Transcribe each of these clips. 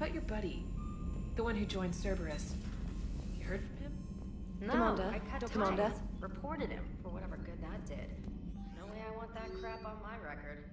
about your buddy? The one who joined Cerberus. You heard from him? No, Commander, I cut Commander. ties. Reported him for whatever good that did. No way I want that crap on my record.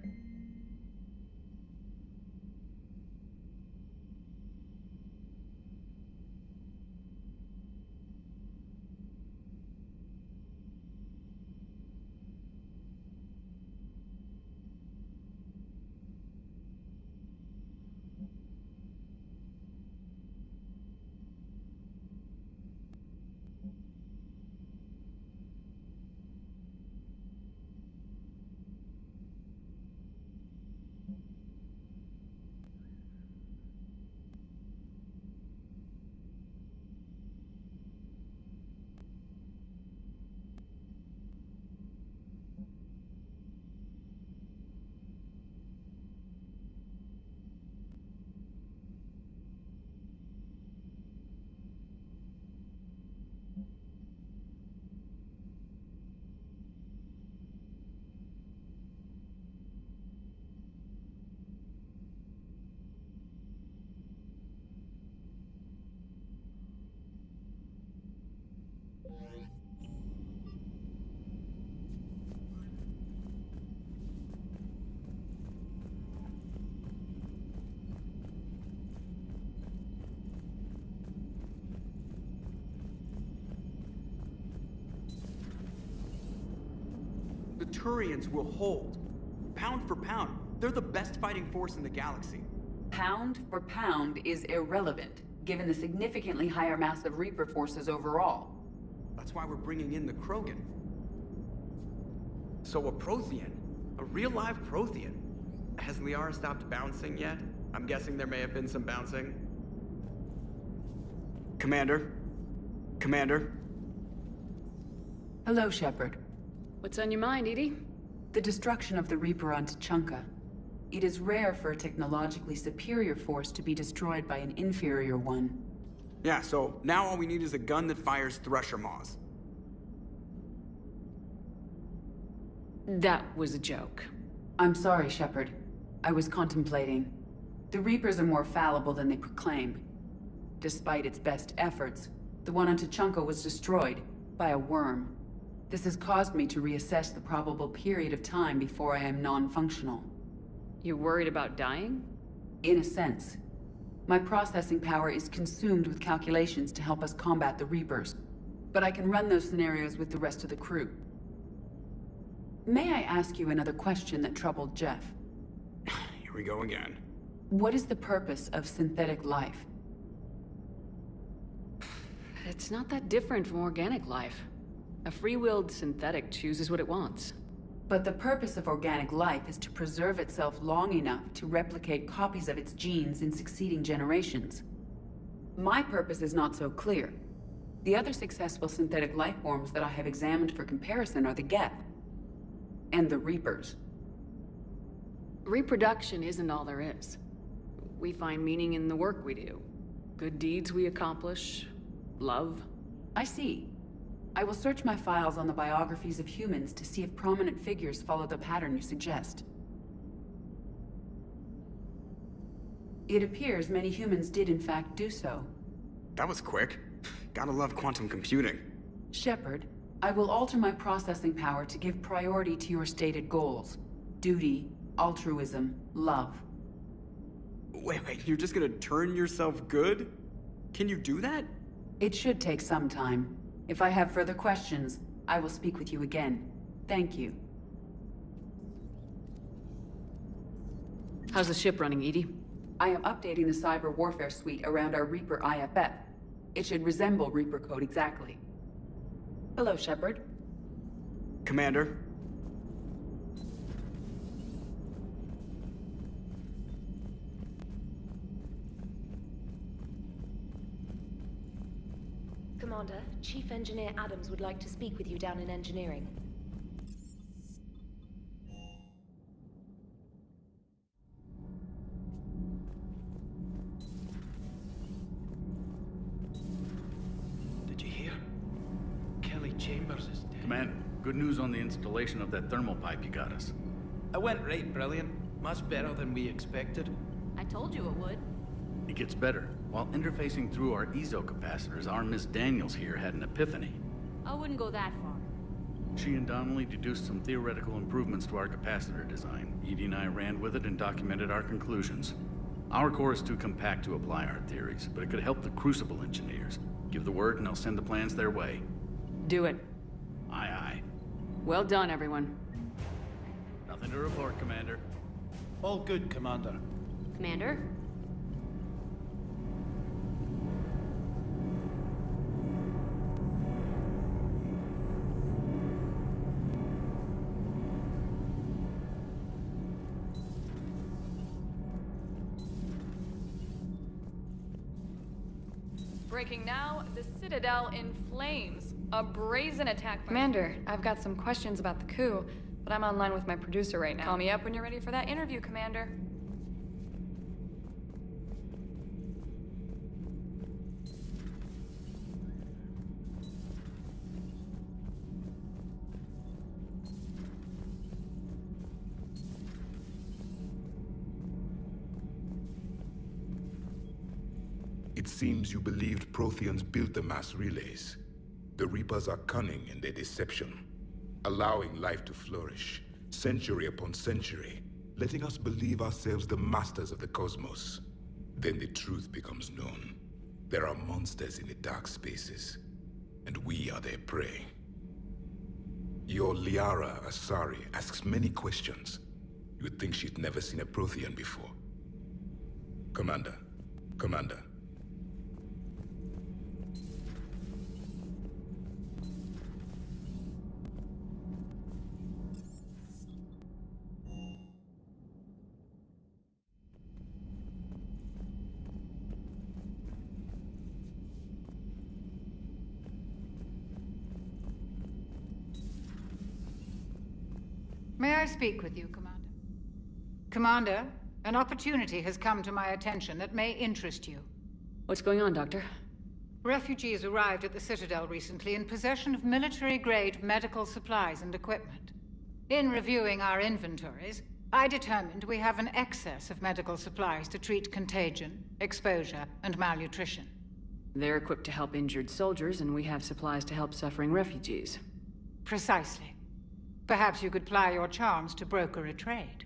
The Turians will hold. Pound for pound, they're the best fighting force in the galaxy. Pound for pound is irrelevant, given the significantly higher mass of Reaper forces overall. That's why we're bringing in the Krogan. So a Prothean, a real live Prothean. Has Liara stopped bouncing yet? I'm guessing there may have been some bouncing. Commander? Commander? Hello, Shepard. What's on your mind, Edie? The destruction of the Reaper on Tuchanka. It is rare for a technologically superior force to be destroyed by an inferior one. Yeah, so now all we need is a gun that fires Thresher Maws. That was a joke. I'm sorry, Shepard. I was contemplating. The Reapers are more fallible than they proclaim. Despite its best efforts, the one on Tuchanka was destroyed by a worm. This has caused me to reassess the probable period of time before I am non-functional. You're worried about dying? In a sense. My processing power is consumed with calculations to help us combat the Reapers. But I can run those scenarios with the rest of the crew. May I ask you another question that troubled Jeff? Here we go again. What is the purpose of synthetic life? It's not that different from organic life. A free-willed synthetic chooses what it wants. But the purpose of organic life is to preserve itself long enough to replicate copies of its genes in succeeding generations. My purpose is not so clear. The other successful synthetic life forms that I have examined for comparison are the Geth and the Reapers. Reproduction isn't all there is. We find meaning in the work we do. Good deeds we accomplish. Love. I see. I will search my files on the biographies of humans to see if prominent figures follow the pattern you suggest. It appears many humans did in fact do so. That was quick. Gotta love quantum computing. Shepard, I will alter my processing power to give priority to your stated goals. Duty, altruism, love. Wait, you're just gonna turn yourself good? Can you do that? It should take some time. If I have further questions, I will speak with you again. Thank you. How's the ship running, Edie? I am updating the cyber warfare suite around our Reaper IFF. It should resemble Reaper code exactly. Hello, Shepard. Commander? Commander, Chief Engineer Adams would like to speak with you down in engineering. Did you hear? Kelly Chambers is dead. Commander, good news on the installation of that thermal pipe you got us. It went right brilliant. Much better than we expected. I told you it would. It gets better. While interfacing through our ezo capacitors, our Miss Daniels here had an epiphany. I wouldn't go that far. She and Donnelly deduced some theoretical improvements to our capacitor design. Edie and I ran with it and documented our conclusions. Our core is too compact to apply our theories, but it could help the Crucible engineers. Give the word and I'll send the plans their way. Do it. Aye, aye. Well done, everyone. Nothing to report, Commander. All good, Commander. Commander? Breaking now, the Citadel in flames. A brazen attack by... Commander, I've got some questions about the coup, but I'm online with my producer right now. Call me up when you're ready for that interview, Commander. It seems you believed Protheans built the mass relays. The Reapers are cunning in their deception, allowing life to flourish, century upon century, letting us believe ourselves the masters of the cosmos. Then the truth becomes known. There are monsters in the dark spaces, and we are their prey. Your Liara Asari asks many questions. You would think she'd never seen a Prothean before. Commander. May I speak with you, Commander? Commander, an opportunity has come to my attention that may interest you. What's going on, Doctor? Refugees arrived at the Citadel recently in possession of military-grade medical supplies and equipment. In reviewing our inventories, I determined we have an excess of medical supplies to treat contagion, exposure, and malnutrition. They're equipped to help injured soldiers, and we have supplies to help suffering refugees. Precisely. Perhaps you could ply your charms to broker a trade.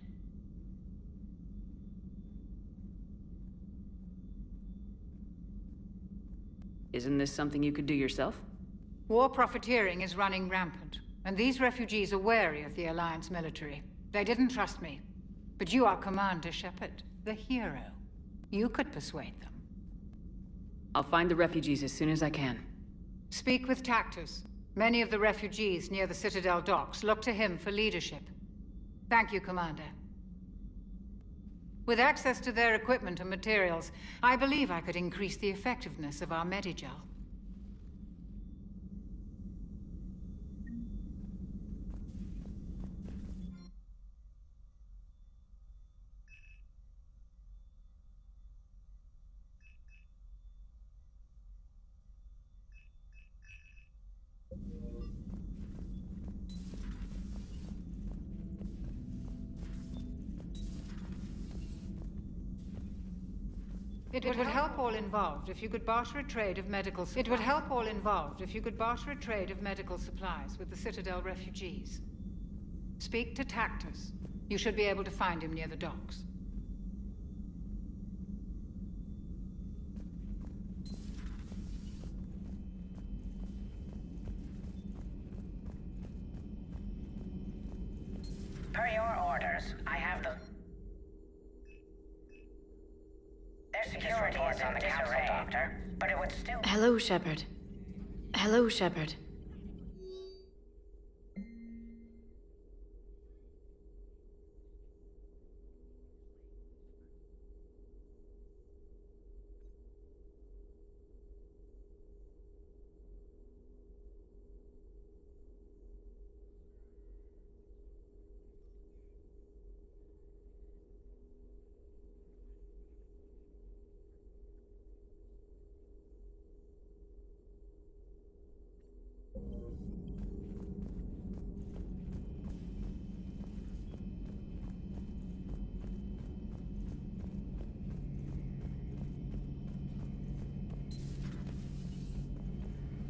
Isn't this something you could do yourself? War profiteering is running rampant, and these refugees are wary of the Alliance military. They didn't trust me. But you are Commander Shepard, the hero. You could persuade them. I'll find the refugees as soon as I can. Speak with Tactus. Many of the refugees near the Citadel docks look to him for leadership. Thank you, Commander. With access to their equipment and materials, I believe I could increase the effectiveness of our Medigel. It would help all involved if you could barter a trade of medical supplies. It would help all involved if you could barter a trade of medical supplies with the Citadel refugees. Speak to Tactus. You should be able to find him near the docks. Per your orders, I have the... Their security is in disarray, Doctor, but it would still... Hello, Shepard. Hello, Shepard.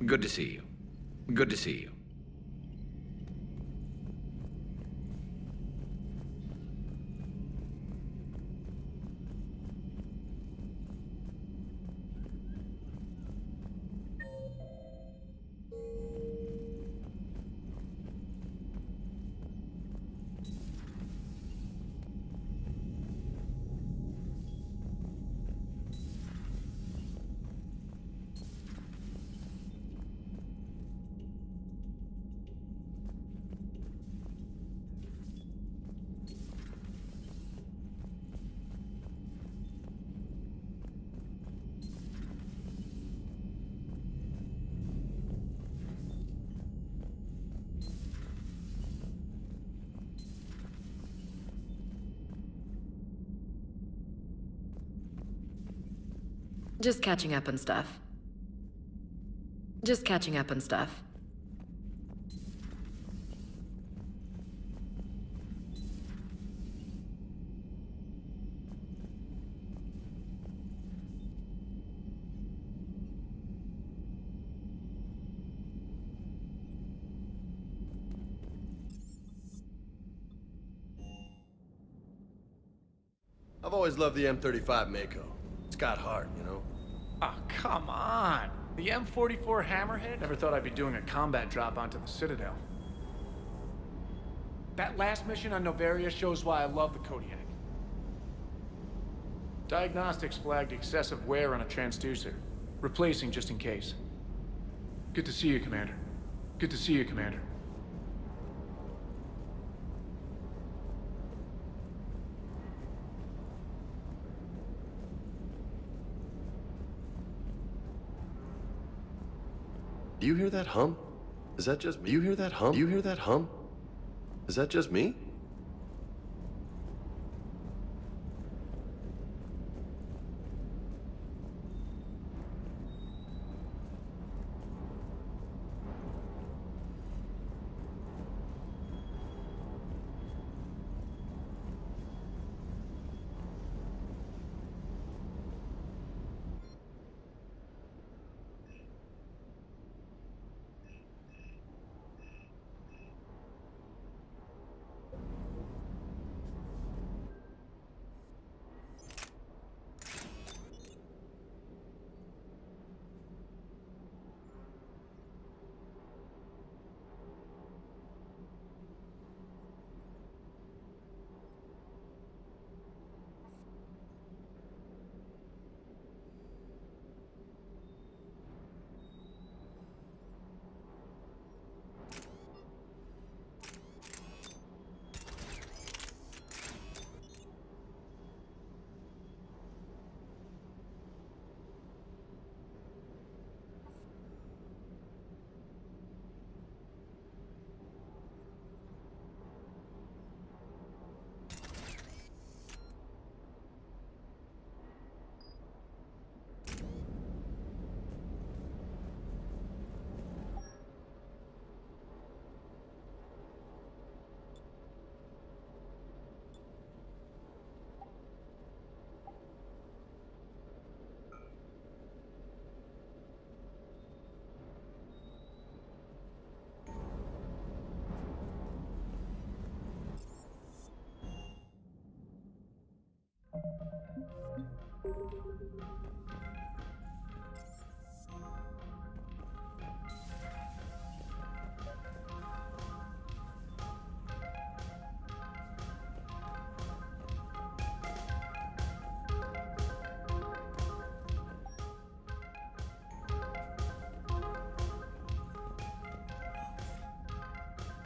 Good to see you. Good to see you. Just catching up on stuff. Just catching up on stuff. I've always loved the M35 Mako. It's got heart, you know? Oh, come on. The M44 Hammerhead? Never thought I'd be doing a combat drop onto the Citadel. That last mission on Novaria shows why I love the Kodiak. Diagnostics flagged excessive wear on a transducer. Replacing just in case. Good to see you, Commander. Good to see you, Commander. Do you hear that hum? Is that just me? You hear that hum? Do you hear that hum? Is that just me?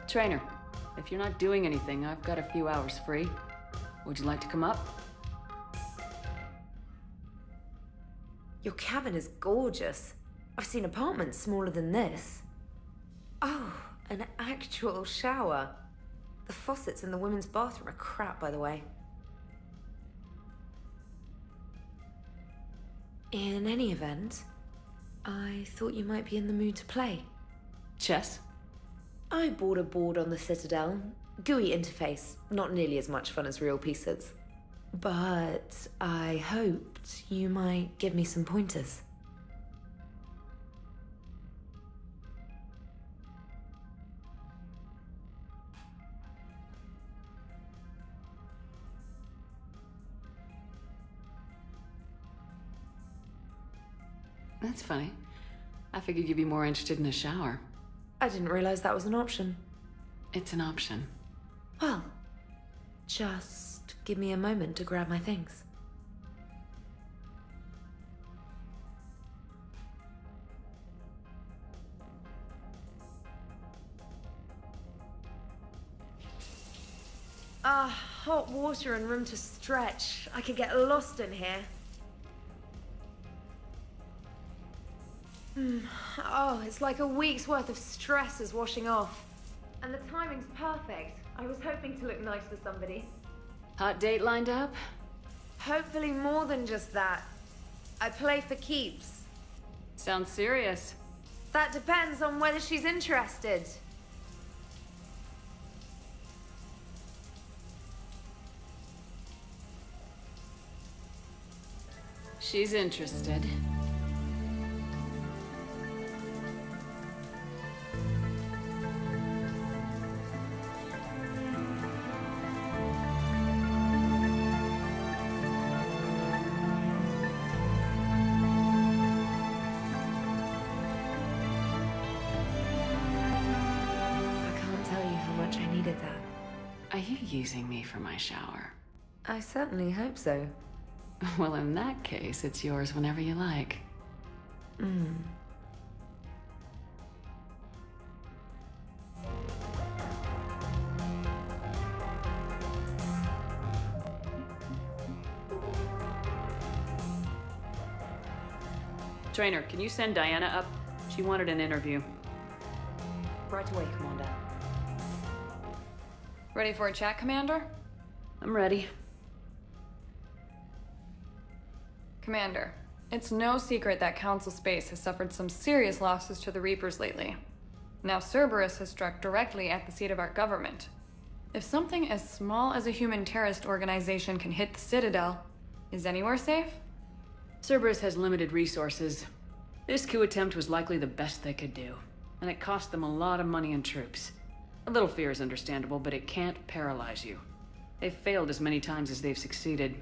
Trainer, if you're not doing anything, I've got a few hours free. Would you like to come up? Your cabin is gorgeous. I've seen apartments smaller than this. Oh, an actual shower. The faucets in the women's bathroom are crap, by the way. In any event, I thought you might be in the mood to play. Chess? I bought a board on the Citadel. GUI interface, not nearly as much fun as real pieces. But I hoped you might give me some pointers. That's funny. I figured you'd be more interested in a shower. I didn't realize that was an option. It's an option. Well, just give me a moment to grab my things. Hot water and room to stretch. I could get lost in here. Oh, it's like a week's worth of stress is washing off. And the timing's perfect. I was hoping to look nice for somebody. Hot date lined up? Hopefully more than just that. I play for keeps. Sounds serious. That depends on whether she's interested. She's interested. Are you using me for my shower? I certainly hope so. Well, in that case, it's yours whenever you like. Trainer, can you send Diana up? She wanted an interview. Right away, Commander. Ready for a chat, Commander? I'm ready. Commander, it's no secret that Council Space has suffered some serious losses to the Reapers lately. Now Cerberus has struck directly at the seat of our government. If something as small as a human terrorist organization can hit the Citadel, is anywhere safe? Cerberus has limited resources. This coup attempt was likely the best they could do, and it cost them a lot of money and troops. A little fear is understandable, but it can't paralyze you. They've failed as many times as they've succeeded.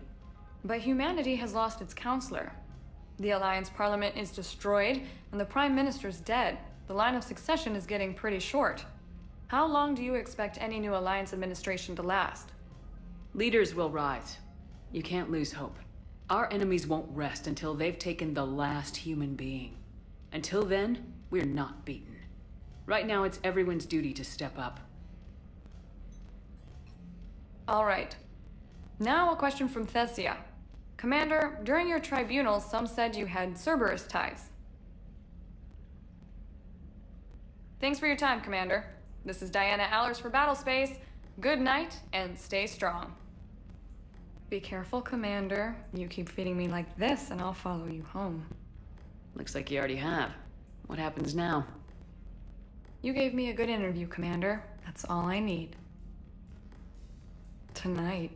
But humanity has lost its counselor. The Alliance Parliament is destroyed, and the Prime Minister's dead. The line of succession is getting pretty short. How long do you expect any new Alliance administration to last? Leaders will rise. You can't lose hope. Our enemies won't rest until they've taken the last human being. Until then, we're not beaten. Right now, it's everyone's duty to step up. All right. Now a question from Thesia. Commander, during your tribunal, some said you had Cerberus ties. Thanks for your time, Commander. This is Diana Allers for Battlespace. Good night, and stay strong. Be careful, Commander. You keep feeding me like this, and I'll follow you home. Looks like you already have. What happens now? You gave me a good interview, Commander. That's all I need. Tonight.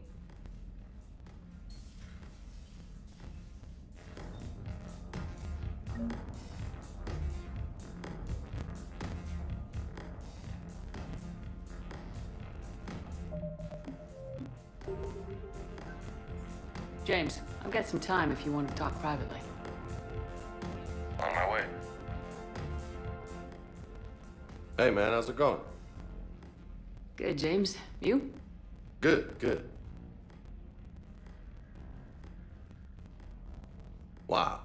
James, I've got some time if you want to talk privately. On my way. Hey, man, how's it going? Good, James. You? Good, good. Wow.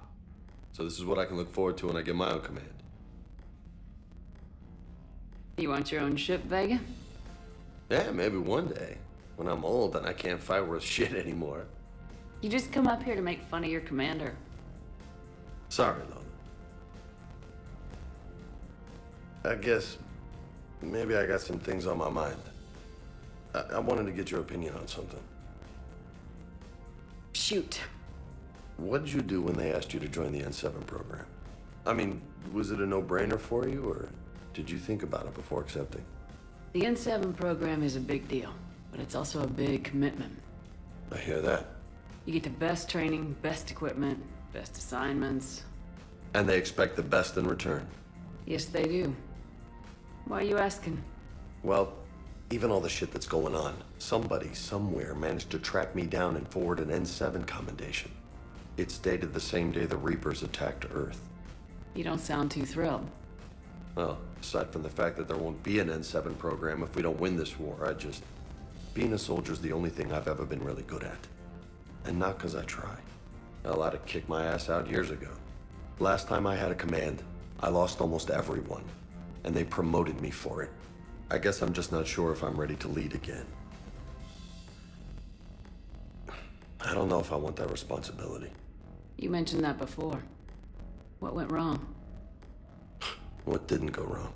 So this is what I can look forward to when I get my own command. You want your own ship, Vega? Yeah, maybe one day. When I'm old and I can't fight worth shit anymore. You just come up here to make fun of your commander. Sorry, Lola. I guess maybe I got some things on my mind. I wanted to get your opinion on something. Shoot. What did you do when they asked you to join the N7 program? I mean, was it a no-brainer for you, or did you think about it before accepting? The N7 program is a big deal, but it's also a big commitment. I hear that. You get the best training, best equipment, best assignments. And they expect the best in return. Yes, they do. Why are you asking? Well, even all the shit that's going on, somebody somewhere managed to track me down and forward an N7 commendation. It's dated the same day the Reapers attacked Earth. You don't sound too thrilled. Well, aside from the fact that there won't be an N7 program if we don't win this war, being a soldier's the only thing I've ever been really good at. And not because I try. Hell, I'd have kicked my ass out years ago. Last time I had a command, I lost almost everyone. And they promoted me for it. I guess I'm just not sure if I'm ready to lead again. I don't know if I want that responsibility. You mentioned that before. What went wrong? What didn't go wrong?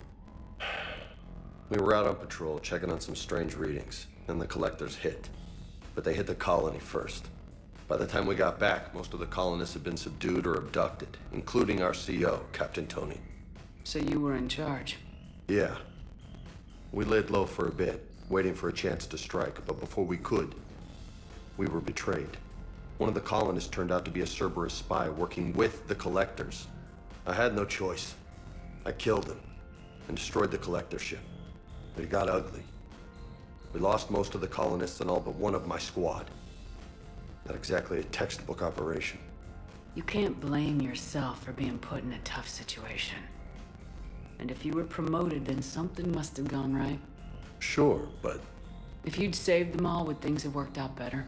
We were out on patrol, checking on some strange readings, and the collectors hit. But they hit the colony first. By the time we got back, most of the colonists had been subdued or abducted, including our CO, Captain Tony. So you were in charge? Yeah. We laid low for a bit, waiting for a chance to strike, but before we could, we were betrayed. One of the colonists turned out to be a Cerberus spy working with the collectors. I had no choice. I killed him and destroyed the collector ship. But it got ugly. We lost most of the colonists and all but one of my squad. Not exactly a textbook operation. You can't blame yourself for being put in a tough situation. And if you were promoted, then something must have gone right. Sure, but... If you'd saved them all, would things have worked out better?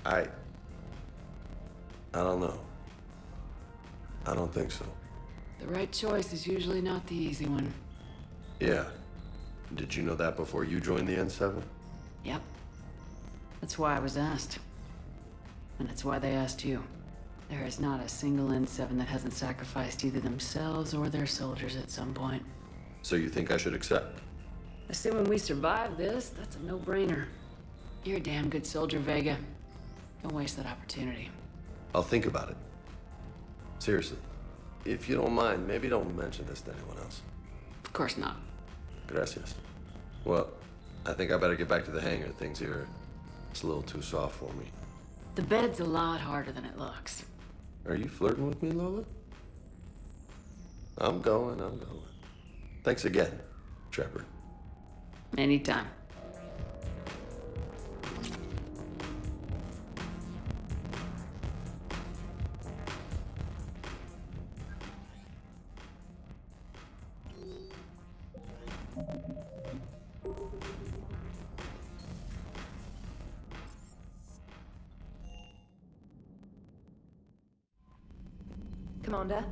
I don't know. I don't think so. The right choice is usually not the easy one. Yeah. Did you know that before you joined the N7? Yep. That's why I was asked. And that's why they asked you. There is not a single N7 that hasn't sacrificed either themselves or their soldiers at some point. So you think I should accept? Assuming we survive this, that's a no-brainer. You're a damn good soldier, Vega. Don't waste that opportunity. I'll think about it. Seriously. If you don't mind, maybe don't mention this to anyone else. Of course not. Gracias. Well, I think I better get back to the hangar. Things here, it's a little too soft for me. The bed's a lot harder than it looks. Are you flirting with me, Lola? I'm going. Thanks again, Shepard. Anytime. Commander?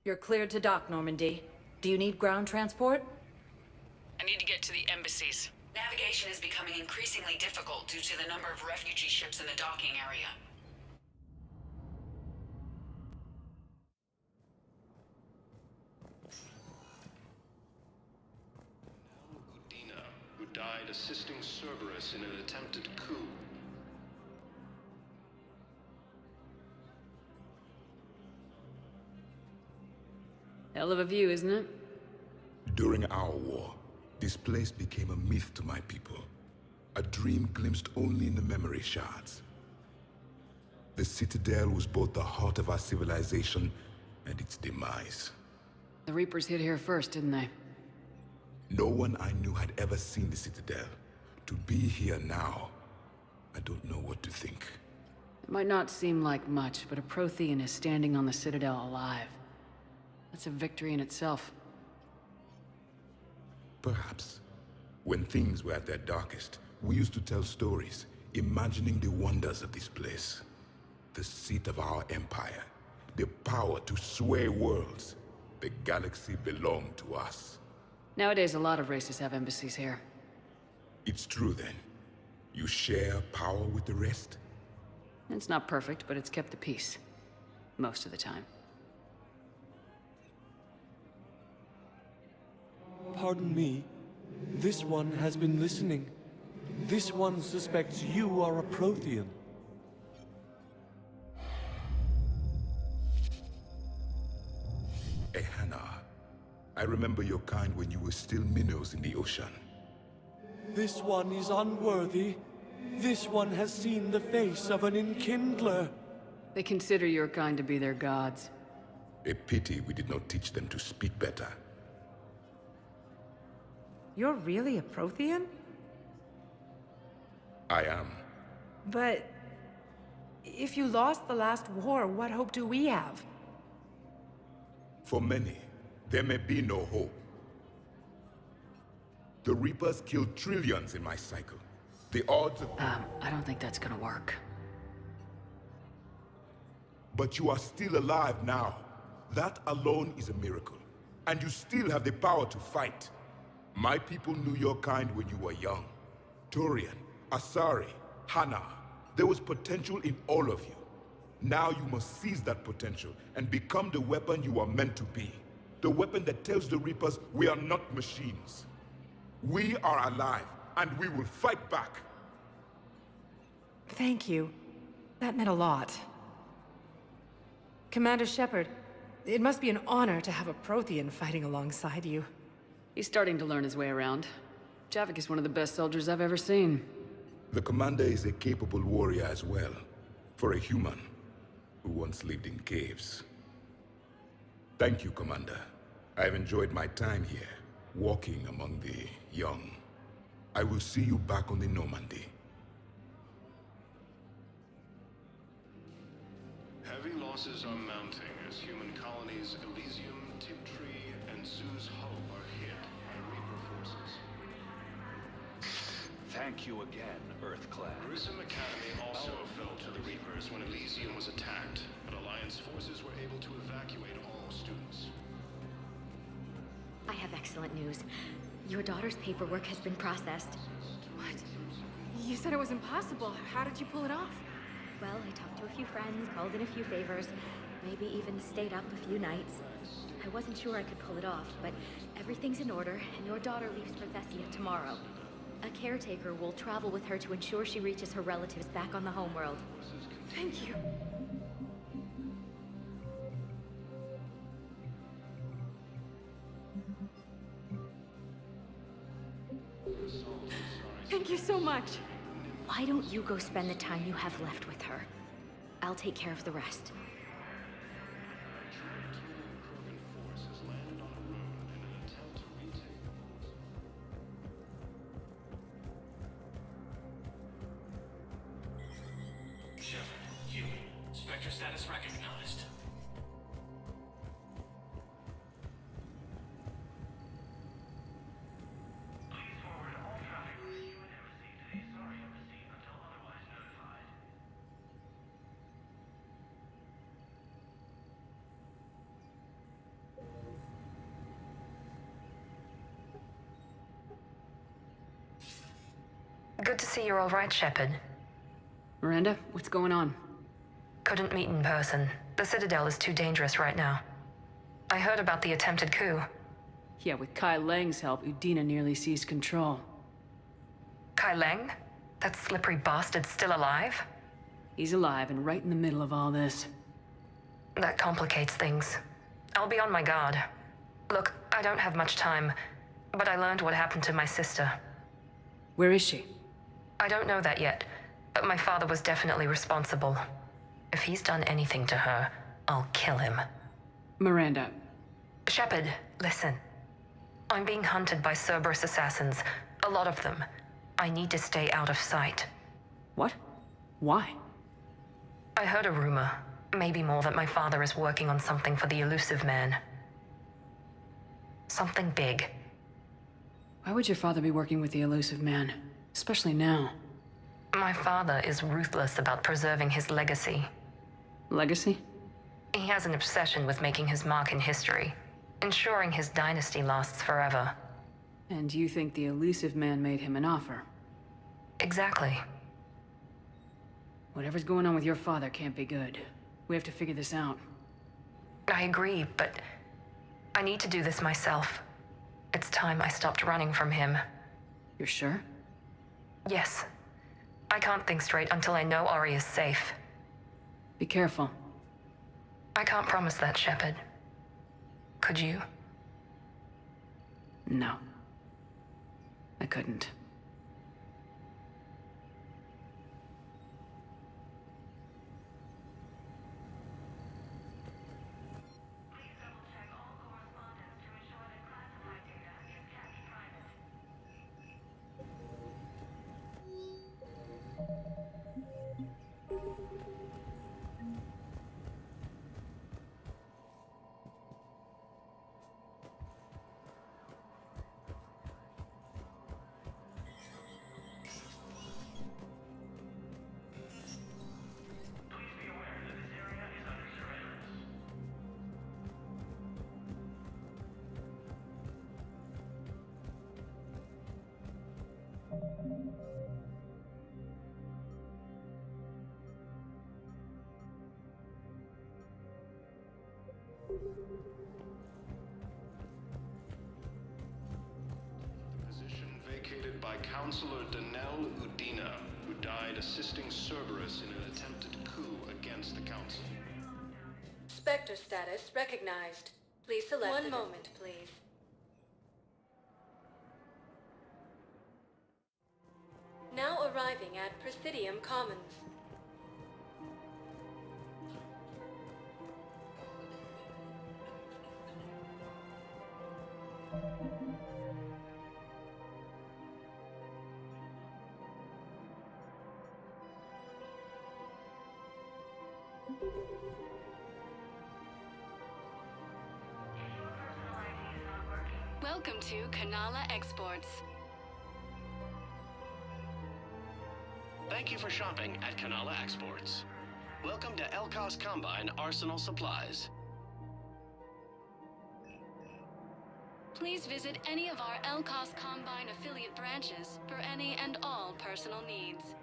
You're cleared to dock, Normandy. Do you need ground transport? I need to get to the embassies. Navigation is becoming increasingly difficult due to the number of refugee ships in the docking area. Udina, who died assisting Cerberus in an attempted coup. Hell of a view, isn't it? During our war, this place became a myth to my people. A dream glimpsed only in the memory shards. The Citadel was both the heart of our civilization and its demise. The Reapers hit here first, didn't they? No one I knew had ever seen the Citadel. To be here now, I don't know what to think. It might not seem like much, but a Prothean is standing on the Citadel alive. That's a victory in itself. Perhaps. When things were at their darkest, we used to tell stories, imagining the wonders of this place. The seat of our empire. The power to sway worlds. The galaxy belonged to us. Nowadays, a lot of races have embassies here. It's true then. You share power with the rest? It's not perfect, but it's kept the peace. Most of the time. Pardon me. This one has been listening. This one suspects you are a Prothean. Ehana. I remember your kind when you were still minnows in the ocean. This one is unworthy. This one has seen the face of an enkindler. They consider your kind to be their gods. A pity we did not teach them to speak better. You're really a Prothean? I am. But if you lost the last war, what hope do we have? For many, there may be no hope. The Reapers killed trillions in my cycle. The odds of... I don't think that's gonna work. But you are still alive now. That alone is a miracle. And you still have the power to fight. My people knew your kind when you were young. Turian, Asari, Hana. There was potential in all of you. Now you must seize that potential and become the weapon you are meant to be. The weapon that tells the Reapers we are not machines. We are alive, and we will fight back. Thank you. That meant a lot. Commander Shepard, it must be an honor to have a Prothean fighting alongside you. He's starting to learn his way around. Javik is one of the best soldiers I've ever seen. The commander is a capable warrior as well. For a human who once lived in caves. Thank you, Commander. I've enjoyed my time here, walking among the young. I will see you back on the Normandy. Heavy losses are mounting as human colonies Elysium, Tiptree, and Zoo's Hope are hit by Reaper forces. Thank you again, Earthclad. Grissom Academy also fell to the Reapers when Elysium was attacked, but Alliance forces were able to evacuate all students. I have excellent news. Your daughter's paperwork has been processed. What? You said it was impossible. How did you pull it off? Well, I talked to a few friends, called in a few favors, maybe even stayed up a few nights. I wasn't sure I could pull it off, but everything's in order, and your daughter leaves for Thessia tomorrow. A caretaker will travel with her to ensure she reaches her relatives back on the homeworld. Thank you. Thank you so much. Why don't you go spend the time you have left with her? I'll take care of the rest. Shepard, Huey, Spectre status recognized. Good to see you're all right, Shepard. Miranda, what's going on? Couldn't meet in person. The Citadel is too dangerous right now. I heard about the attempted coup. Yeah, with Kai Lang's help, Udina nearly seized control. Kai Lang? That slippery bastard's still alive? He's alive and right in the middle of all this. That complicates things. I'll be on my guard. Look, I don't have much time, but I learned what happened to my sister. Where is she? I don't know that yet, but my father was definitely responsible. If he's done anything to her, I'll kill him. Miranda. Shepard, listen. I'm being hunted by Cerberus assassins. A lot of them. I need to stay out of sight. What? Why? I heard a rumor, maybe more, that my father is working on something for the Elusive Man. Something big. Why would your father be working with the Elusive Man? Especially now. My father is ruthless about preserving his legacy. Legacy? He has an obsession with making his mark in history, ensuring his dynasty lasts forever. And you think the Elusive Man made him an offer? Exactly. Whatever's going on with your father can't be good. We have to figure this out. I agree, but I need to do this myself. It's time I stopped running from him. You're sure? Yes. I can't think straight until I know Ori is safe. Be careful. I can't promise that, Shepard. Could you? No. I couldn't. By Counselor Danelle Udina, who died assisting Cerberus in an attempted coup against the Council. Spectre status recognized. Please select One moment, please. Now arriving at Presidium Commons. Welcome to Kanala Exports. Thank you for shopping at Kanala Exports. Welcome to Elkos Combine Arsenal Supplies. Please visit any of our Elkos Combine affiliate branches for any and all personal needs.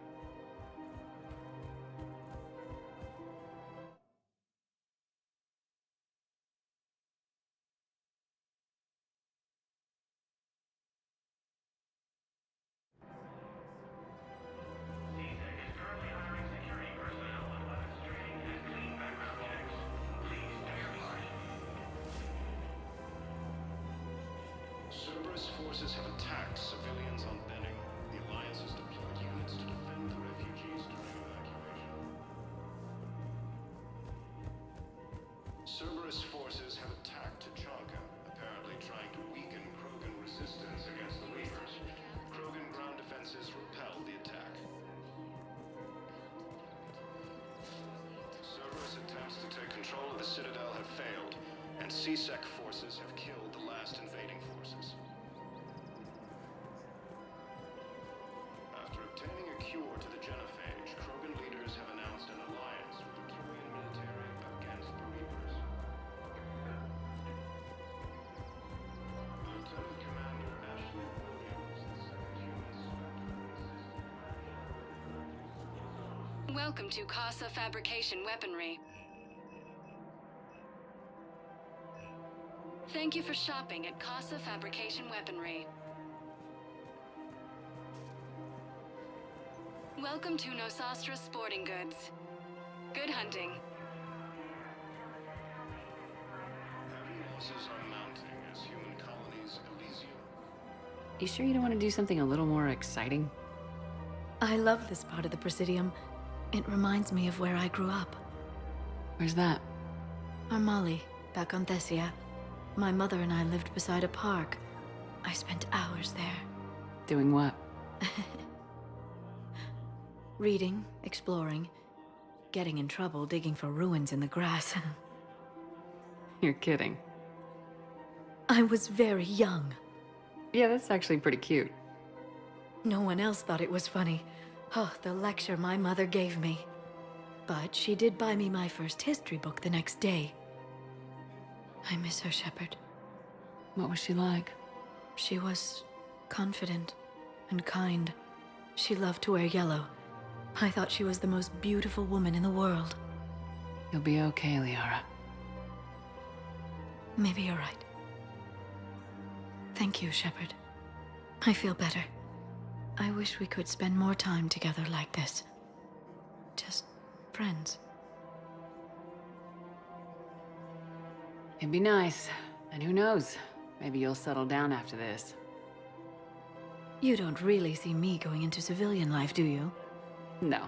Cerberus forces have attacked civilians on Benning. The Alliance has deployed units to defend the refugees during evacuation. Cerberus forces have attacked Tachanka, apparently trying to weaken Krogan resistance against the Reapers. Krogan ground defenses repelled the attack. Cerberus attempts to take control of the Citadel have failed, and CSEC forces have killed the last invading forces. After obtaining a cure to the genophage, Krogan leaders have announced an alliance with the Turian military against the Reapers. Lieutenant Commander Ashley Williams, the second human Spectre, Welcome to Casa Fabrication Weaponry. Thank you for shopping at Casa Fabrication Weaponry. Welcome to Nosastra Sporting Goods. Good hunting. Heavy losses are mounting as human colonies Elysium. You sure you don't want to do something a little more exciting? I love this part of the Presidium. It reminds me of where I grew up. Where's that? Armali, back on Thessia. My mother and I lived beside a park. I spent hours there. Doing what? Reading, exploring, getting in trouble digging for ruins in the grass. You're kidding. I was very young. Yeah, that's actually pretty cute. No one else thought it was funny. Oh, the lecture my mother gave me. But she did buy me my first history book the next day. I miss her, Shepard. What was she like? She was confident and kind. She loved to wear yellow. I thought she was the most beautiful woman in the world. You'll be okay, Liara. Maybe you're right. Thank you, Shepard. I feel better. I wish we could spend more time together like this. Just friends. It'd be nice. And who knows? Maybe you'll settle down after this. You don't really see me going into civilian life, do you? No.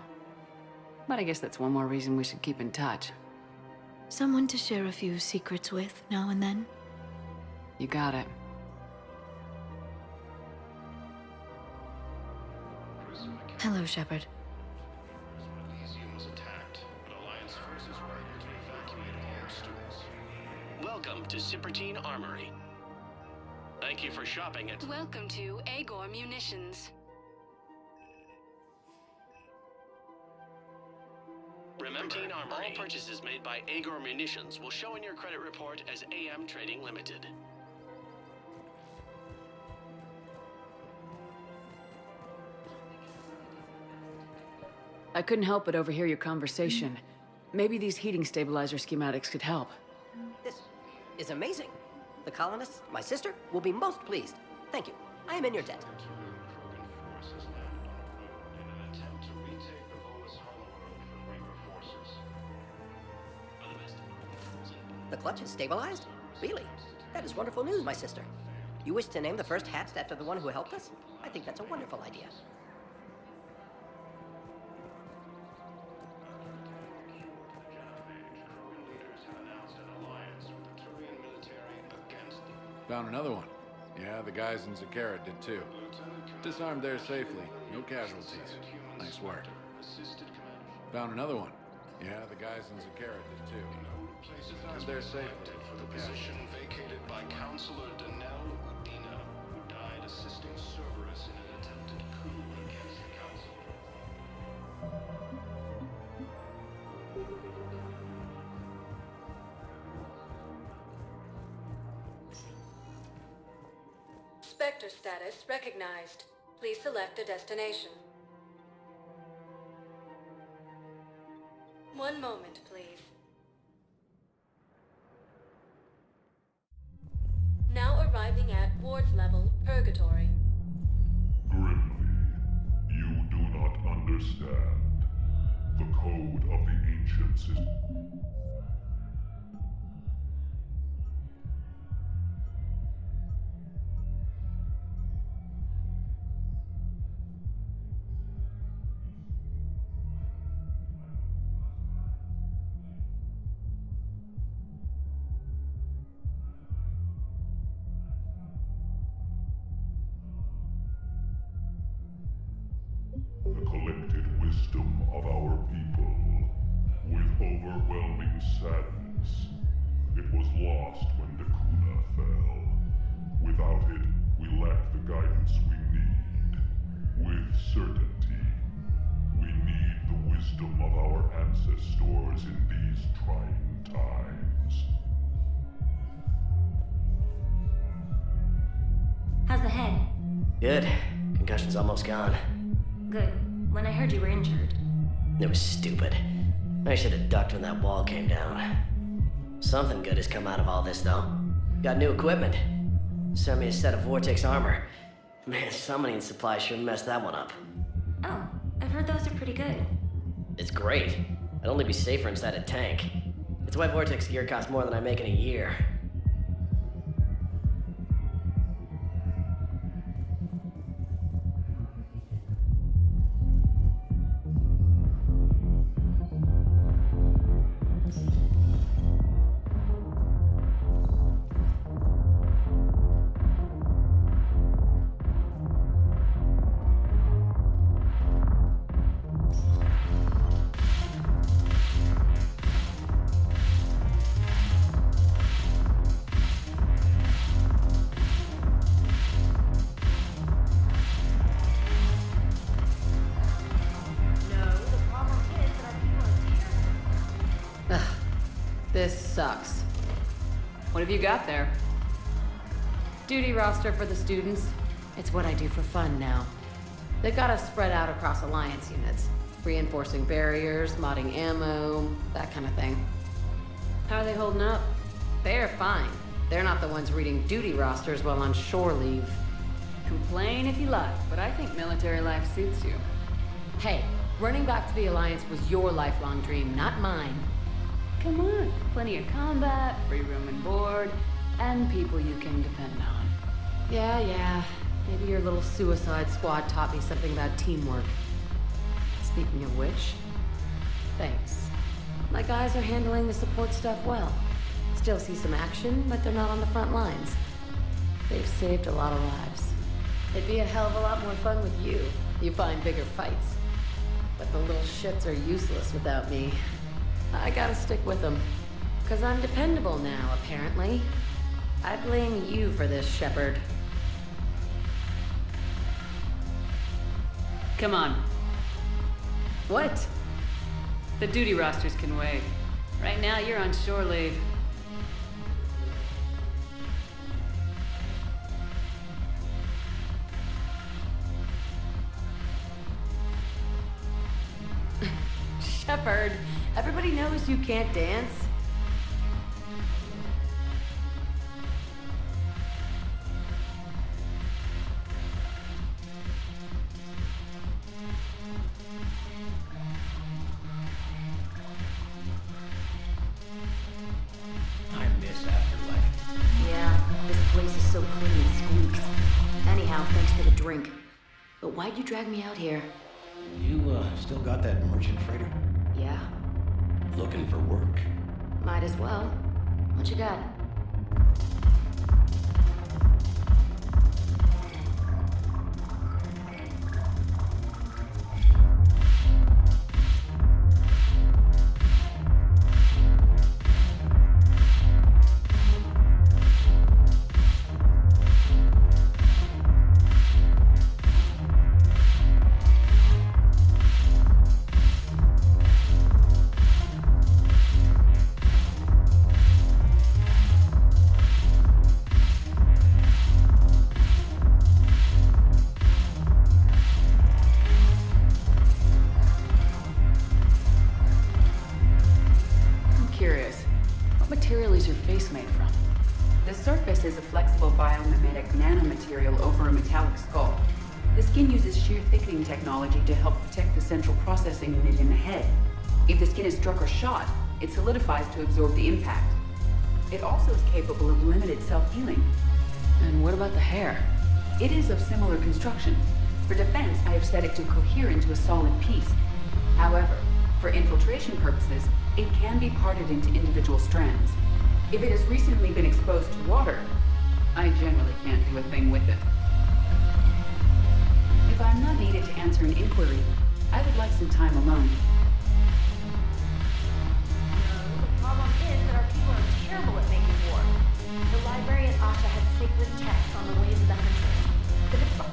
But I guess that's one more reason we should keep in touch. Someone to share a few secrets with now and then? You got it. Hello, Shepard. Elysium was attacked, but Alliance forces were able to evacuate all students. Welcome to Cipertine Armory. Thank you for shopping at... Welcome to Agor Munitions. Remember, all purchases made by Agor Munitions will show in your credit report as AM Trading Limited. I couldn't help but overhear your conversation. Maybe these heating stabilizer schematics could help. This is amazing. The colonists, my sister, will be most pleased. Thank you. I am in your debt. The clutch is stabilized? Really? That is wonderful news, my sister. You wish to name the first hatched after the one who helped us? I think that's a wonderful idea. Found another one. Yeah, the guys in Zakara did too. Disarmed there safely. No casualties. Nice work. Found another one. Yeah, the guys in Zakara did too. Disarmed there safely. For the position vacated by Counselor Danelle Udina, who died assisting Cerberus in an attempted coup against the Council. Spectre status recognized. Please select a destination. One moment, please. Now arriving at Ward's level, Purgatory. Grimly, you do not understand. The code of the ancients is... the collected wisdom of our people, with overwhelming sadness. It was lost when Dakuna fell. Without it, we lack the guidance we need. With certainty, we need the wisdom of our ancestors in these trying times. How's the head? Good. Concussion's almost gone. Good. When I heard you were injured. It was stupid. I should have ducked when that wall came down. Something good has come out of all this, though. Got new equipment. Sent me a set of Vortex armor. Man, summoning supplies sure messed that one up. Oh, I've heard those are pretty good. It's great. I'd only be safer inside a tank. It's why Vortex gear costs more than I make in a year. This sucks. What have you got there? Duty roster for the students. It's what I do for fun now. They've got us spread out across Alliance units. Reinforcing barriers, modding ammo, that kind of thing. How are they holding up? They're fine. They're not the ones reading duty rosters while on shore leave. Complain if you like, but I think military life suits you. Hey, running back to the Alliance was your lifelong dream, not mine. Come on, plenty of combat, free room and board, and people you can depend on. Yeah, maybe your little suicide squad taught me something about teamwork. Speaking of which, thanks. My guys are handling the support stuff well. Still see some action, but they're not on the front lines. They've saved a lot of lives. It'd be a hell of a lot more fun with you. You find bigger fights. But the little shits are useless without me. I gotta stick with them. 'Cause I'm dependable now, apparently. I blame you for this, Shepard. Come on. What? The duty rosters can wait. Right now, you're on shore leave. Shepard, everybody knows you can't dance. I miss Afterlife. Yeah, this place is so clean it squeaks. Anyhow, thanks for the drink. But why'd you drag me out here? You, still got that merchant freighter? Yeah, Looking for work? might as well. What you got? The surface is a flexible biomimetic nanomaterial over a metallic skull. The skin uses shear thickening technology to help protect the central processing unit in the head. If the skin is struck or shot, it solidifies to absorb the impact. It also is capable of limited self-healing. And what about the hair? It is of similar construction. For defense, I have set it to cohere into a solid piece. However, for infiltration purposes, it can be parted into individual strands. If it has recently been exposed to water, I generally can't do a thing with it. If I'm not needed to answer an inquiry, I would like some time alone. No, the problem is that our people are terrible at making war. The librarian Asha had sacred texts on the ways of the hunters. The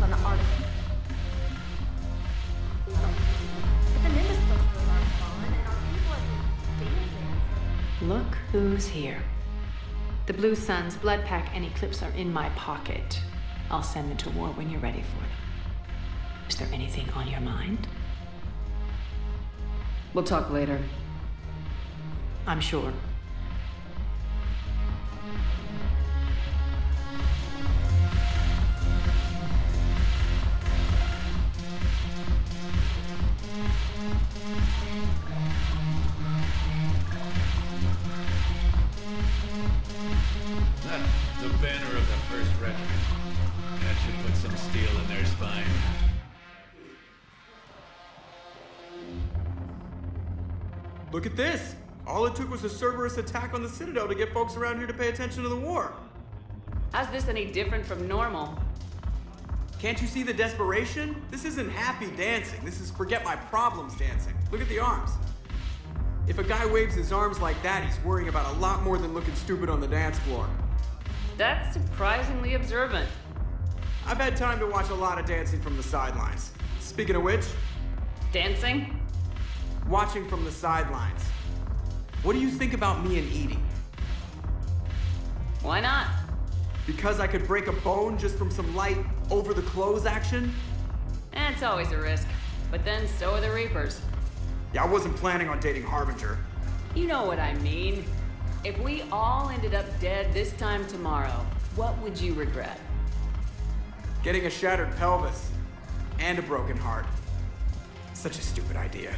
on the article. But the Nimbus supposed to Who's here? The Blue Suns, Blood Pack, and Eclipse are in my pocket. I'll send them to war when you're ready for them. Is there anything on your mind? We'll talk later. I'm sure. The banner of the first regiment. That should put some steel in their spine. Look at this! All it took was a Cerberus attack on the Citadel to get folks around here to pay attention to the war. How's this any different from normal? Can't you see the desperation? This isn't happy dancing. This is forget my problems dancing. Look at the arms. If a guy waves his arms like that, he's worrying about a lot more than looking stupid on the dance floor. That's surprisingly observant. I've had time to watch a lot of dancing from the sidelines. Speaking of which... Dancing? Watching from the sidelines. What do you think about me and eating? Why not? Because I could break a bone just from some light over-the-clothes action? It's always a risk. But then so are the Reapers. Yeah, I wasn't planning on dating Harbinger. You know what I mean. If we all ended up dead this time tomorrow, what would you regret? Getting a shattered pelvis. And a broken heart. Such a stupid idea.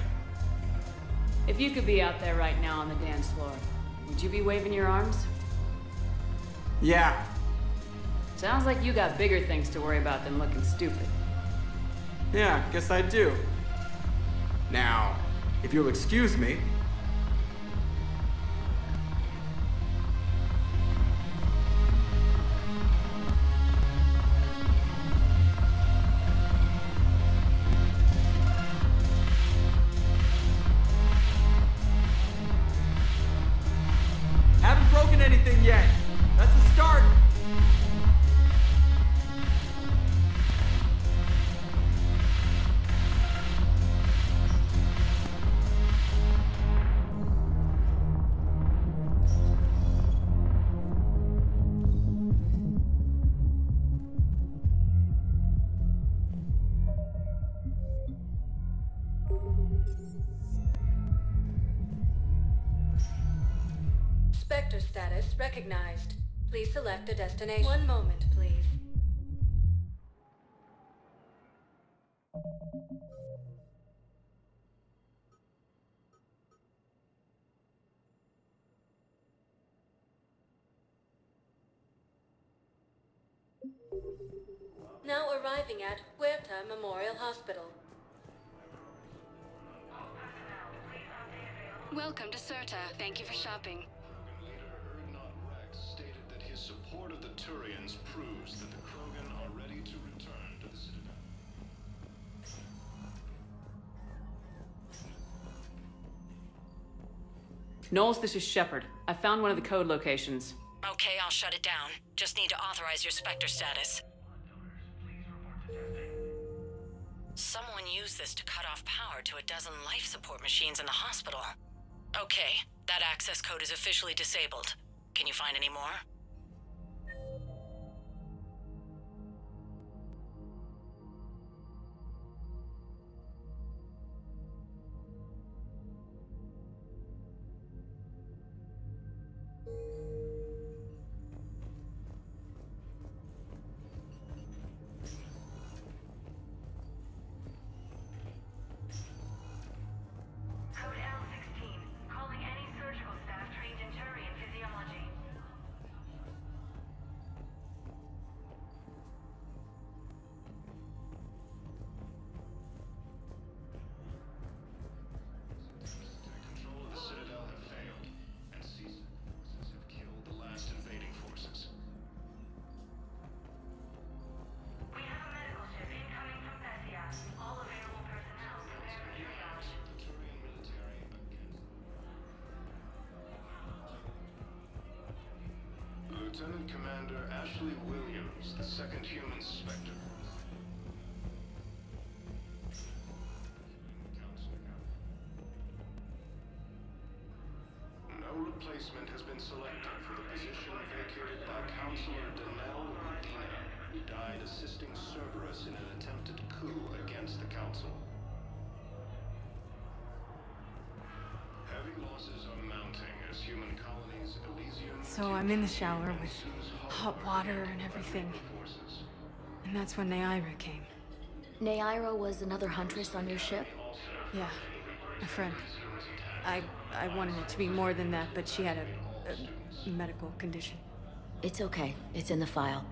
If you could be out there right now on the dance floor, would you be waving your arms? Yeah. Sounds like you got bigger things to worry about than looking stupid. Yeah, guess I do. Now, if you'll excuse me... Haven't broken anything yet. That's a start. Spectre status recognized. Please select a destination. One moment, please. Now arriving at Huerta Memorial Hospital. Welcome to Certa. Thank you for shopping. Stated that his support of the Turians proves that the Krogan are ready to return to the Citadel. Knowles, this is Shepard. I found one of the code locations. Okay, I'll shut it down. Just need to authorize your Spectre status. Someone used this to cut off power to a dozen life support machines in the hospital. Okay, that access code is officially disabled. Can you find any more? Code L16, calling any surgical staff trained in Turian physiology. Control of the Citadel have failed, and seasoned forces have killed the last invading forces. We have a medical ship incoming from Thessia. All available personnel prepare for triage. The Turian military Lieutenant Commander Ashley Williams, the second human Spectre. No replacement has been selected for the position vacated by Counselor Danelle Medina, who died assisting Cerberus in an attempted coup against the Council. Heavy losses are mounting as human colonies Elysium... So I'm in the shower with hot water and everything. And that's when Neaira came. Neaira was another huntress on your ship? Yeah, a friend. I wanted it to be more than that, but she had a medical condition. It's okay. It's in the file.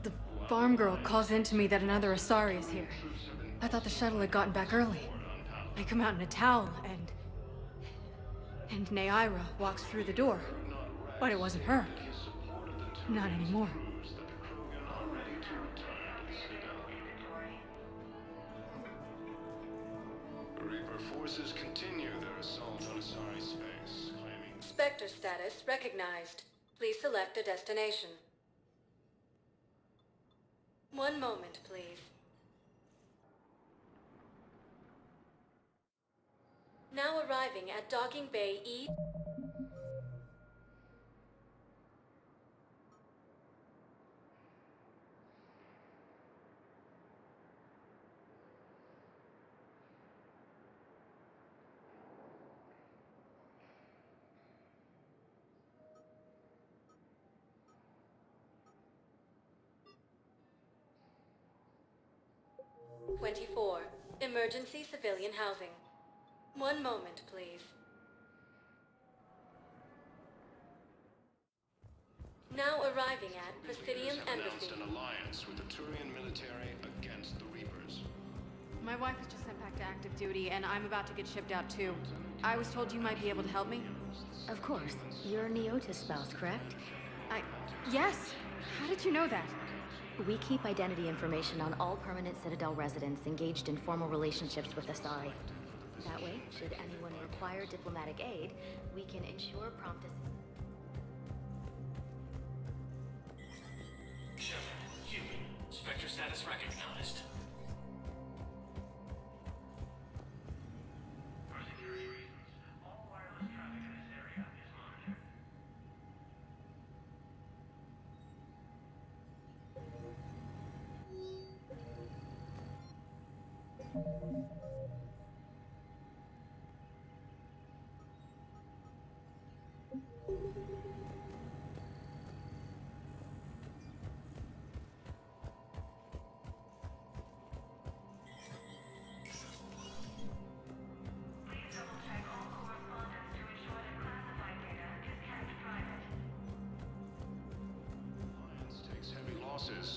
The farm girl calls in to me that another Asari is here. I thought the shuttle had gotten back early. I come out in a towel, and Neaira walks through the door. But it wasn't her. Not anymore. Reaper forces continue their assault on Asari space, claiming... Spectre status recognized. Please select a destination. One moment, please. Now arriving at Docking Bay E... '24. Emergency civilian housing. One moment, please. Now arriving at Presidium Embassy. Announced an alliance with the Turian military against the Reapers. My wife was just sent back to active duty, and I'm about to get shipped out too. I was told you might be able to help me. Of course. You're Neota's spouse, correct? Yes! How did you know that? We keep identity information on all permanent Citadel residents engaged in formal relationships with Asari. That way, should anyone require diplomatic aid, we can ensure prompt assistance. Human. Spectre status recognized. For security reasons, all wireless traffic in this area is monitored.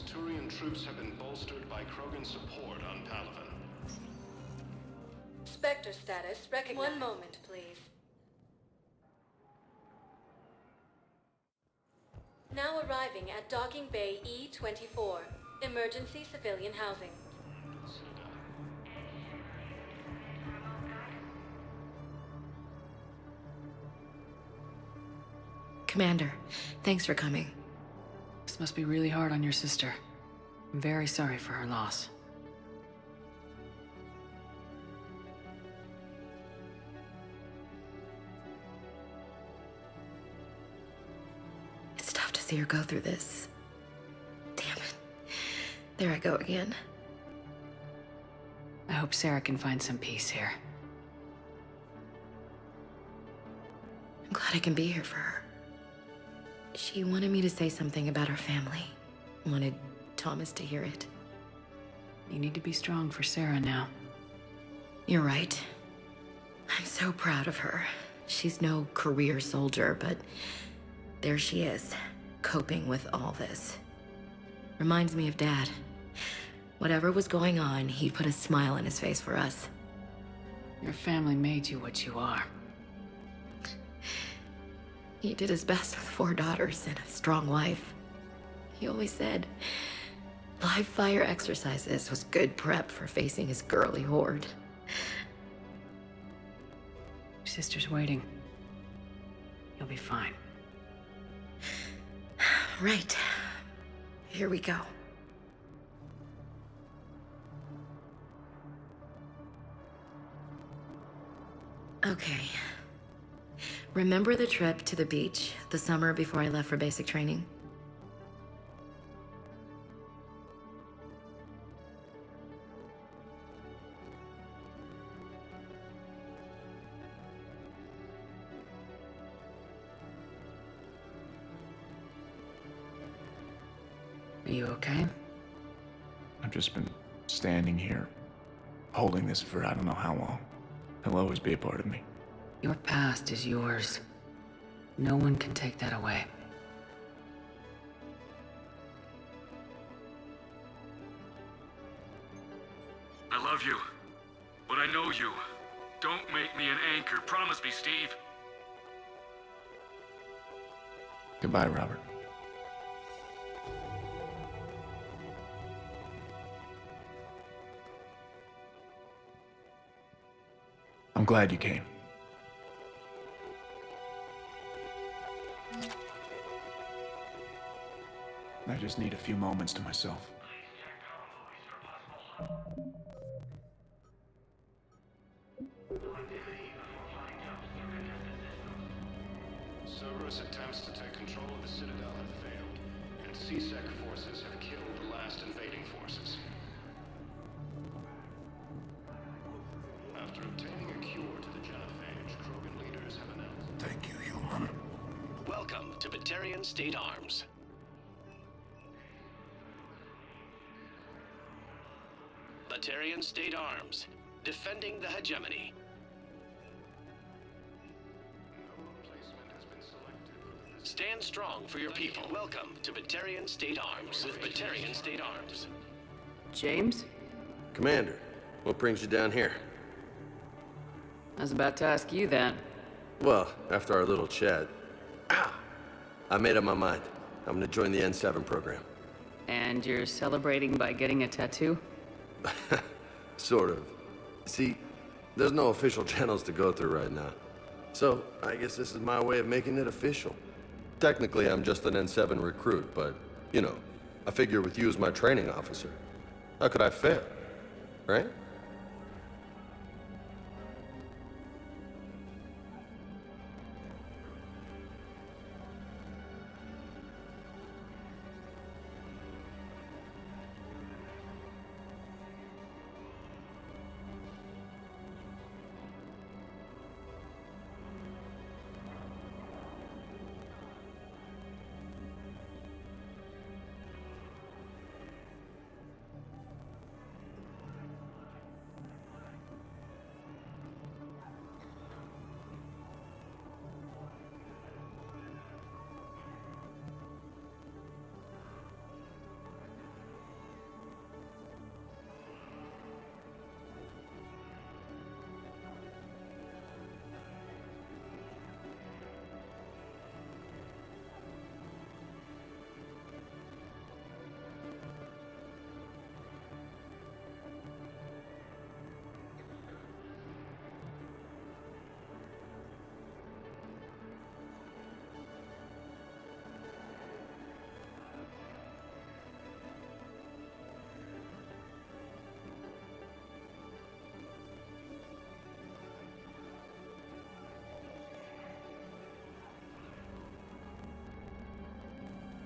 Turian troops have been bolstered by Krogan support on Palaven. Spectre status recognized. One moment, please. Now arriving at Docking Bay E-24. Emergency civilian housing. Commander, thanks for coming. This must be really hard on your sister. I'm very sorry for her loss. It's tough to see her go through this. Damn it. There I go again. I hope Sarah can find some peace here. I'm glad I can be here for her. She wanted me to say something about her family. Wanted Thomas to hear it. You need to be strong for Sarah now. You're right. I'm so proud of her. She's no career soldier, but there she is, coping with all this. Reminds me of Dad. Whatever was going on, he'd put a smile on his face for us. Your family made you what you are. He did his best with 4 daughters and a strong wife. He always said live fire exercises was good prep for facing his girly horde. Your sister's waiting. You'll be fine. Right. Here we go. Okay. Remember the trip to the beach the summer before I left for basic training? Are you okay? I've just been standing here, holding this for I don't know how long. It'll always be a part of me. Your past is yours. No one can take that away. I love you, but I know you. Don't make me an anchor. Promise me, Steve. Goodbye, Robert. I'm glad you came. I just need a few moments to myself. Cerberus attempts to take control of the Citadel have failed, and CSEC forces have killed the last invading forces. After obtaining a cure to the genophage, Krogan leaders have announced... Thank you, human. Welcome to Batarian State Arms. Batarian State Arms, defending the hegemony. Stand strong for your people. Welcome to Batarian State Arms with Batarian State Arms. James? Commander, what brings you down here? I was about to ask you that. Well, after our little chat, I made up my mind. I'm gonna join the N7 program. And you're celebrating by getting a tattoo? Sort of. See, there's no official channels to go through right now. So, I guess this is my way of making it official. Technically, I'm just an N7 recruit, but, you know, I figure with you as my training officer, how could I fail? Right?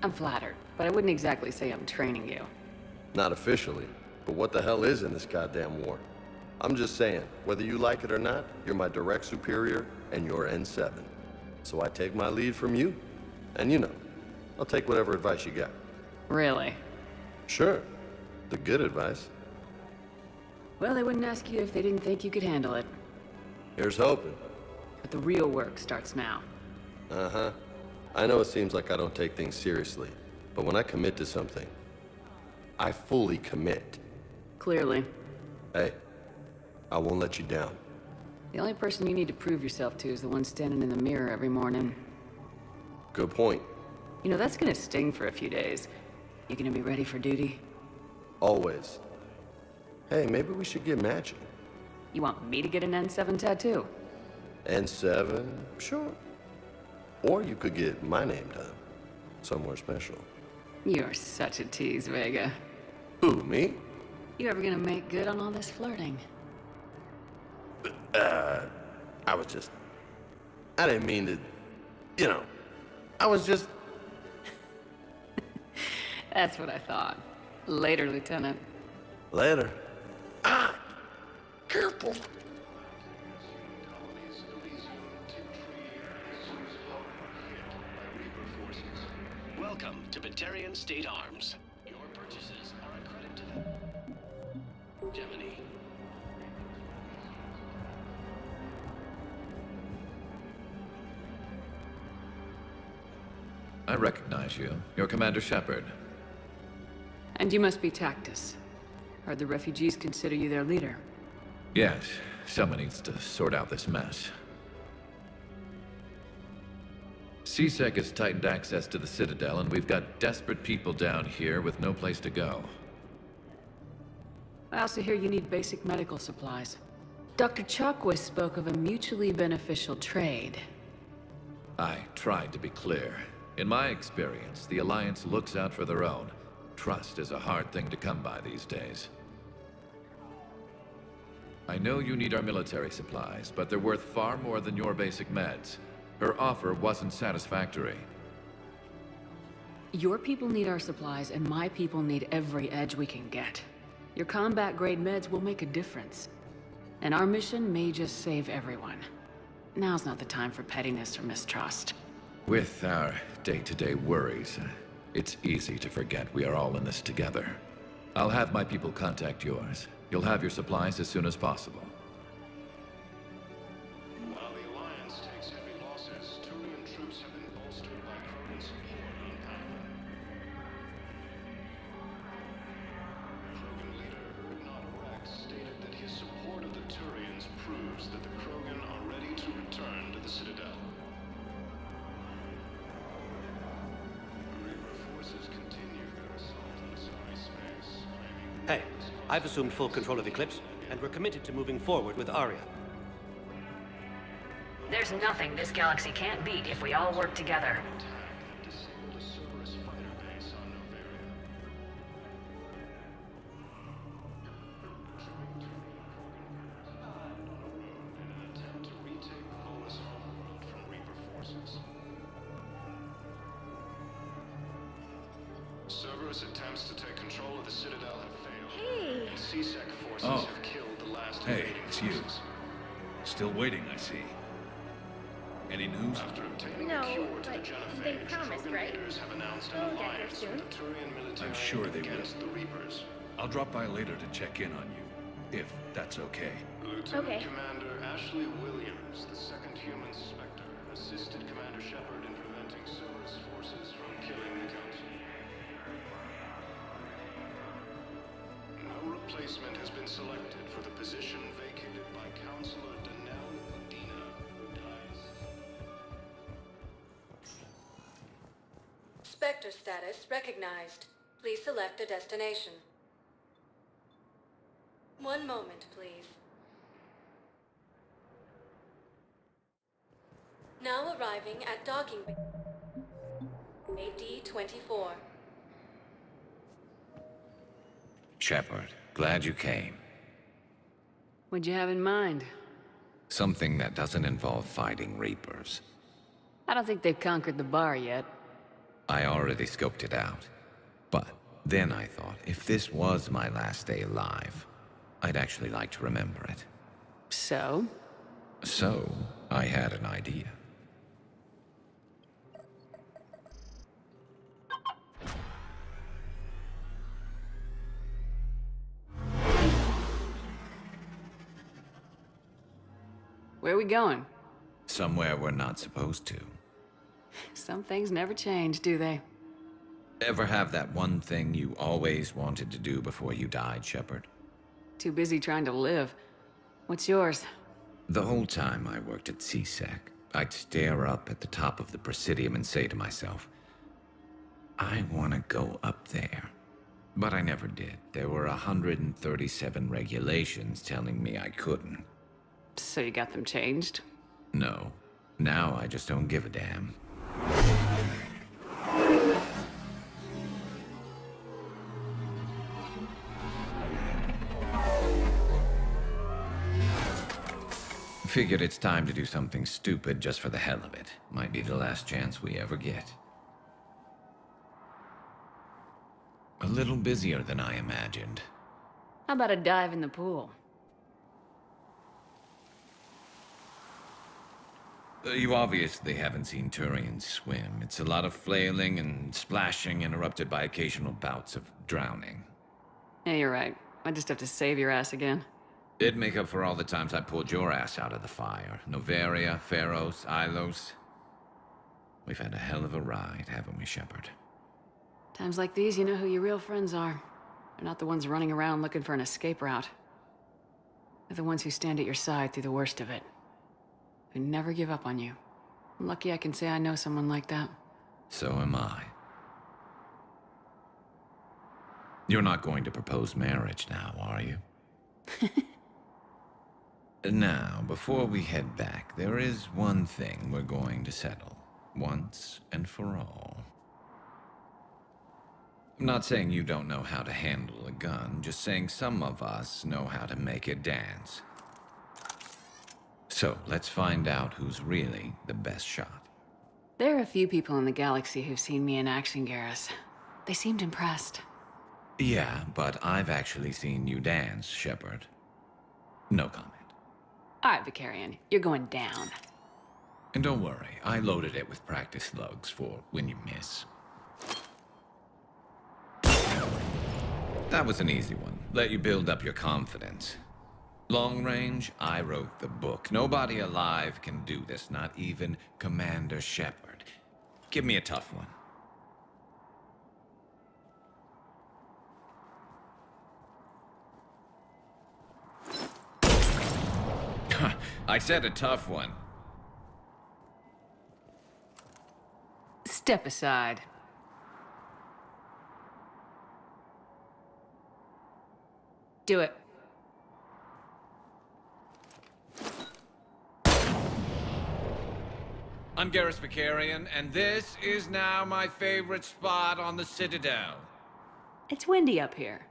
I'm flattered, but I wouldn't exactly say I'm training you. Not officially, but what the hell is in this goddamn war? I'm just saying, whether you like it or not, you're my direct superior, and you're N7. So I take my lead from you, and you know, I'll take whatever advice you got. Really? Sure. The good advice. Well, they wouldn't ask you if they didn't think you could handle it. Here's hoping. But the real work starts now. Uh-huh. I know it seems like I don't take things seriously, but when I commit to something, I fully commit. Clearly. Hey, I won't let you down. The only person you need to prove yourself to is the one standing in the mirror every morning. Good point. You know, that's gonna sting for a few days. You gonna be ready for duty? Always. Hey, maybe we should get matching. You want me to get an N7 tattoo? N7? Sure. Or you could get my name done. Somewhere special. You're such a tease, Vega. Who, me? You ever gonna make good on all this flirting? I I didn't mean to, you know, I was just... That's what I thought. Later, Lieutenant. Later. Careful. Welcome to Batarian State Arms. Your purchases are a credit to the Gemini. I recognize you. You're Commander Shepard. And you must be Tactus. Heard the refugees consider you their leader. Yes, someone needs to sort out this mess. CSEC has tightened access to the Citadel, and we've got desperate people down here with no place to go. I also hear you need basic medical supplies. Dr. Chakwas spoke of a mutually beneficial trade. I tried to be clear. In my experience, the Alliance looks out for their own. Trust is a hard thing to come by these days. I know you need our military supplies, but they're worth far more than your basic meds. Her offer wasn't satisfactory. Your people need our supplies, and my people need every edge we can get. Your combat-grade meds will make a difference. And our mission may just save everyone. Now's not the time for pettiness or mistrust. With our day-to-day worries, it's easy to forget we are all in this together. I'll have my people contact yours. You'll have your supplies as soon as possible. While the Alliance takes heavy losses, Turian troops have been bolstered by Krogan's support on power. Krogan leader Urnot Rex stated that his support of the Turians proves that the Krogan are ready to return to the Citadel. Reaper forces continue their assault on Asari space, claiming... Hey, I've assumed full control of Eclipse, and we're committed to moving forward with Aria. There's nothing this galaxy can't beat if we all work together. disabled a Cerberus fighter base on Novaria. In an attempt to retake Volus Homeworld from Reaper forces. Cerberus attempts to take control of the Citadel have failed. Hey! And CSEC forces Oh. have killed the last Hey, invading it's you. forces. Still waiting, I see. Any news? After obtaining No, a cure to the but genophage, they promised, Krogan right? leaders have announced We'll an get there alliance soon. with the Turian military I'm sure they will. against the Reapers. I'll drop by later to check in on you, if that's okay. Lieutenant Okay. Commander Ashley Williams, the second human Spectre, assisted Commander Shepard in preventing Cerberus forces from killing the Council. No replacement has been selected for the position vacated by Counselor Danelle Medina, who dies. Spectre status recognized. Please select a destination. One moment, please. Now arriving at docking bay AD-24. Shepard, glad you came. What'd you have in mind? Something that doesn't involve fighting Reapers. I don't think they've conquered the bar yet. I already scoped it out. But then I thought, if this was my last day alive, I'd actually like to remember it. So? So, I had an idea. Where are we going? Somewhere we're not supposed to. Some things never change, do they? Ever have that one thing you always wanted to do before you died, Shepard? Too busy trying to live. What's yours? The whole time I worked at CSEC, I'd stare up at the top of the Presidium and say to myself, I want to go up there. But I never did. There were 137 regulations telling me I couldn't. So you got them changed? No. Now I just don't give a damn. Figured it's time to do something stupid just for the hell of it. Might be the last chance we ever get. A little busier than I imagined. How about a dive in the pool? You obviously haven't seen Turians swim. It's a lot of flailing and splashing, interrupted by occasional bouts of drowning. Yeah, you're right. I just have to save your ass again. It'd make up for all the times I pulled your ass out of the fire. Noveria, Pharos, Ilos. We've had a hell of a ride, haven't we, Shepard? Times like these, you know who your real friends are. They're not the ones running around looking for an escape route. They're the ones who stand at your side through the worst of it. Who never give up on you. I'm lucky I can say I know someone like that. So am I. You're not going to propose marriage now, are you? Now, before we head back, there is one thing we're going to settle. Once and for all. I'm not saying you don't know how to handle a gun, just saying some of us know how to make it dance. So, let's find out who's really the best shot. There are a few people in the galaxy who've seen me in action, Garrus. They seemed impressed. Yeah, but I've actually seen you dance, Shepard. No comment. All right, Vicarian, you're going down. And don't worry, I loaded it with practice slugs for when you miss. That was an easy one. Let you build up your confidence. Long range, I wrote the book. Nobody alive can do this, not even Commander Shepard. Give me a tough one. I said a tough one. Step aside. Do it. I'm Garrus Vicarian, and this is now my favorite spot on the Citadel. It's windy up here.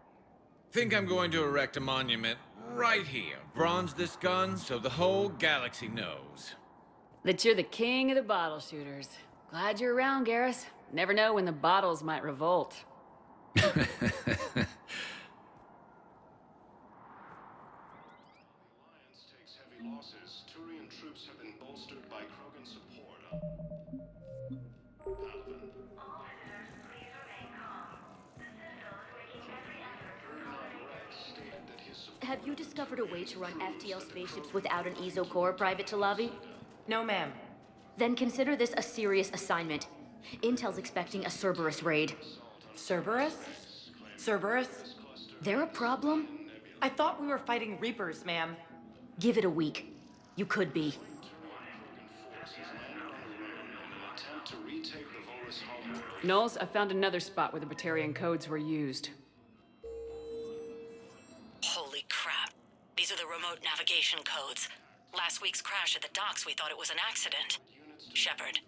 Think I'm going to erect a monument right here. Bronze this gun so the whole galaxy knows. That you're the king of the bottle shooters. Glad you're around, Garrus. Never know when the bottles might revolt. Losses, Turian troops have been bolstered by Krogan support. Paladin. All visitors, please remain calm. The Citadel is making every effort to accommodate. Have you discovered a way to run FTL spaceships without an ESO core, Private Talavi? No, ma'am. Then consider this a serious assignment. Intel's expecting a Cerberus raid. Cerberus? Cerberus? They're a problem? I thought we were fighting Reapers, ma'am. Give it a week. You could be. Knowles, I found another spot where the Batarian codes were used. Holy crap. These are the remote navigation codes. Last week's crash at the docks, we thought it was an accident. Shepard,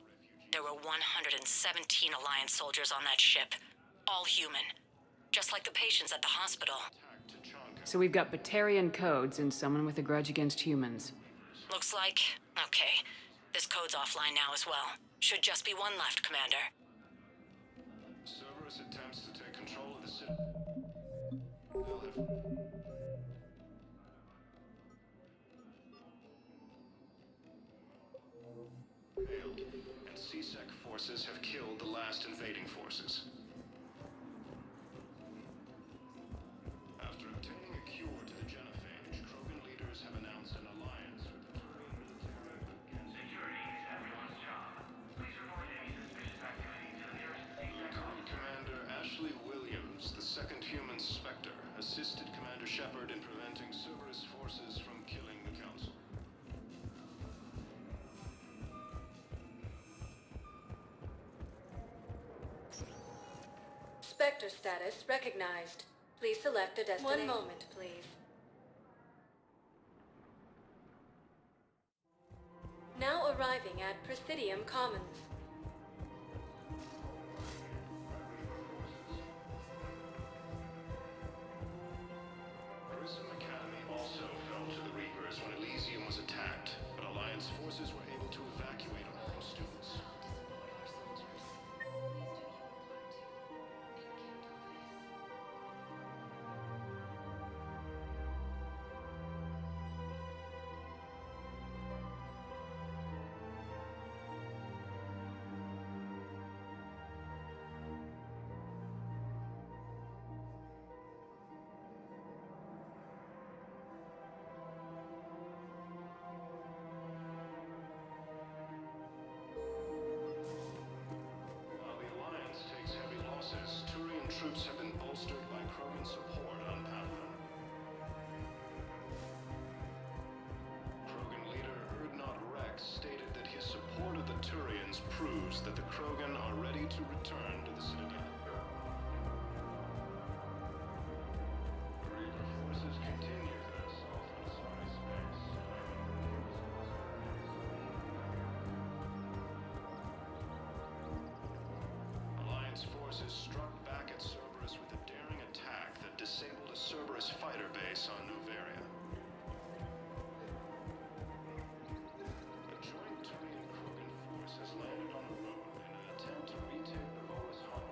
there were 117 Alliance soldiers on that ship. All human. Just like the patients at the hospital. So we've got Batarian codes and someone with a grudge against humans. Looks like... okay. This code's offline now as well. Should just be one left, Commander. Cerberus attempts to take control of the city. Failed, and CSEC forces have killed the last invading forces. After obtaining a cure to the genophage, Krogan leaders have announced an alliance with the Turian military. Security is everyone's job. Please report any suspicious activity to the nearest Lieutenant Commander Ashley Williams, the second human Spectre, assisted Commander Shepard in preventing Cerberus forces from killing the Council. Spectre status recognized. Please select a destination. 1 moment, please. Now arriving at Presidium Commons. Grissom Academy also fell to the Reapers when Elysium was attacked. troops have been bolstered by Krogan support on Palaven. Krogan leader Urdnot Rex stated that his support of the Turians proves that the Krogan are ready to return to the Citadel. Reaper forces continue their assault on Asari space. Alliance forces struck back at Cerberus with a daring attack that disabled a Cerberus fighter base on Nuvaria. A joint Turian Krogan force has landed on the moon in an attempt to retake the Volus hull.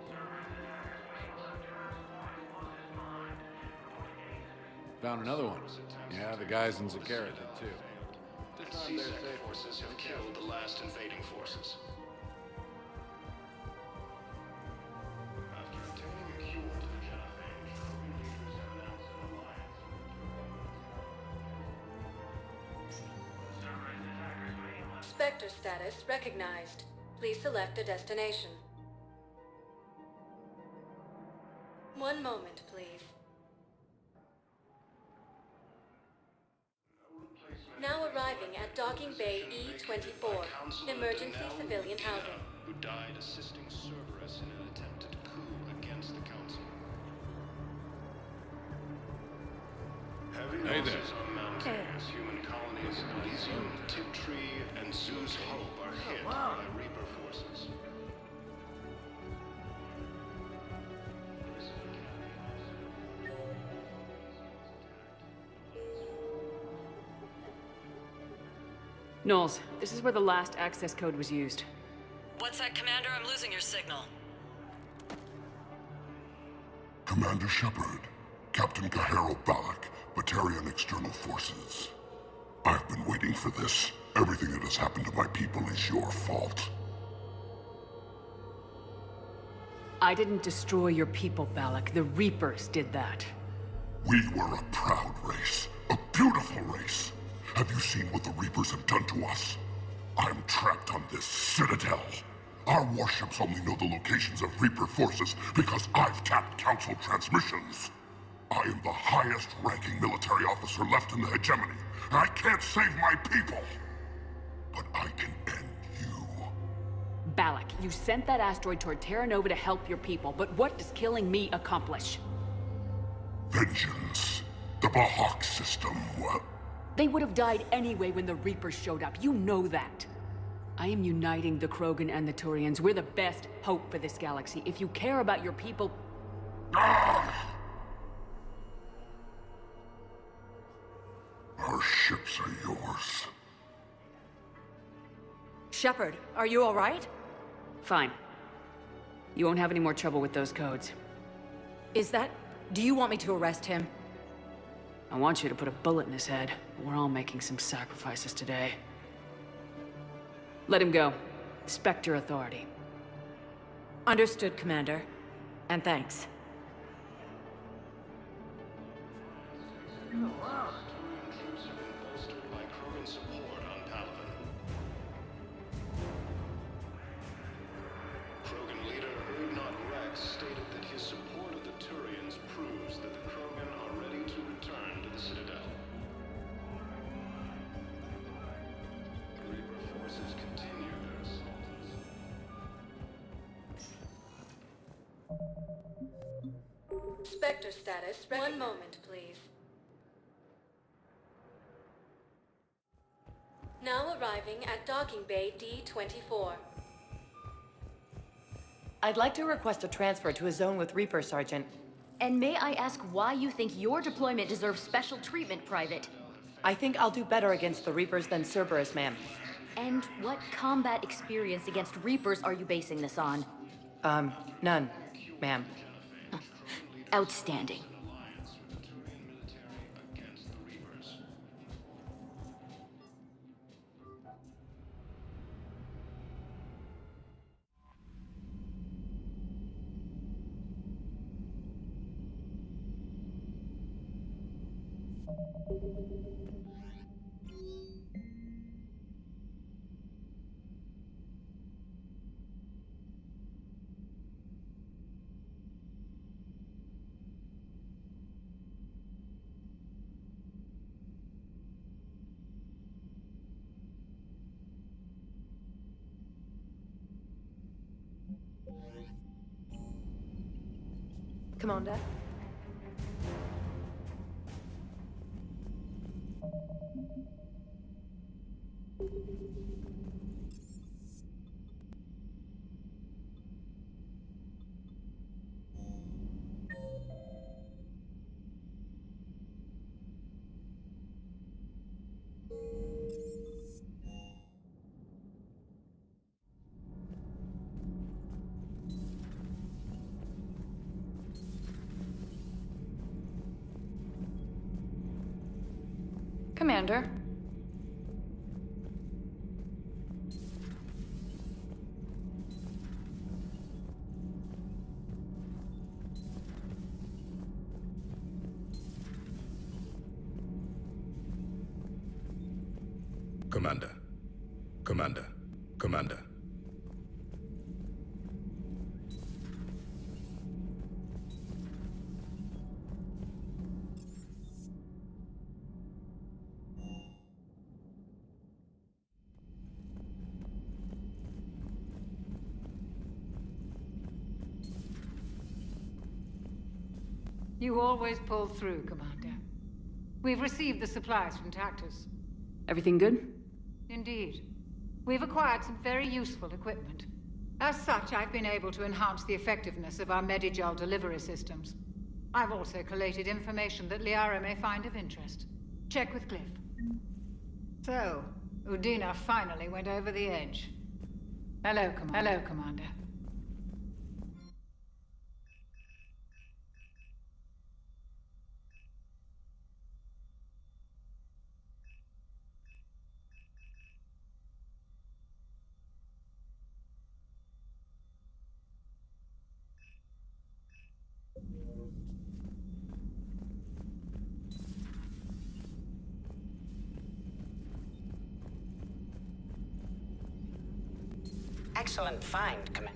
Found another one. Yeah, the guys in Zakara did too. Disarmed their CSEC safe. forces have killed the last invading forces. After obtaining a cure to the genophage, Krogan leaders have announced an alliance. Spectre status recognized. Please select a destination. One moment, please. Now arriving at Docking Bay E-24, emergency civilian housing. Who died assisting Cerberus in an attempted coup against the Council. Heavy Hey there. losses are mounting as human colonies in Elysium, Tiptree, and Zeus Hope are hit by Reaper forces. Knowles, this is where the last access code was used. What's that, Commander? I'm losing your signal. Commander Shepard, Captain Kahero Balak, Batarian External Forces. I've been waiting for this. Everything that has happened to my people is your fault. I didn't destroy your people, Balak. The Reapers did that. We were a proud race, a beautiful race. Have you seen what the Reapers have done to us? I'm trapped on this citadel. Our warships only know the locations of Reaper forces because I've tapped Council transmissions. I am the highest-ranking military officer left in the hegemony. I can't save my people, but I can end you. Balak, you sent that asteroid toward Terra Nova to help your people, but what does killing me accomplish? Vengeance. The Bahak system, well... They would have died anyway when the Reapers showed up. You know that. I am uniting the Krogan and the Turians. We're the best hope for this galaxy. If you care about your people... Our ships are yours. Shepard, are you all right? Fine. You won't have any more trouble with those codes. Is that... Do you want me to arrest him? I want you to put a bullet in his head. We're all making some sacrifices today. Let him go. Spectre Authority. Understood, Commander. And thanks. Turian troops have been bolstered by Krogan support on Palaven. Krogan leader Urdnot Rex stated that his support of the Turians proves that the Krogan are ready to return to the Citadel. Reaper forces continue their assault. Spectre status. One moment, please. Now arriving at Docking Bay D-24. I'd like to request a transfer to a zone with Reaper, Sergeant. And may I ask why you think your deployment deserves special treatment, Private? I think I'll do better against the Reapers than Cerberus, ma'am. And what combat experience against Reapers are you basing this on? None, ma'am. Outstanding. Commander? Commander. Commander. Commander. Commander. You always pull through, Commander. We've received the supplies from Tactus. Everything good? Indeed. We've acquired some very useful equipment. As such, I've been able to enhance the effectiveness of our Medigel delivery systems. I've also collated information that Liara may find of interest. Check with Cliff. So, Udina finally went over the edge. Hello, Commander. Excellent find, Commander.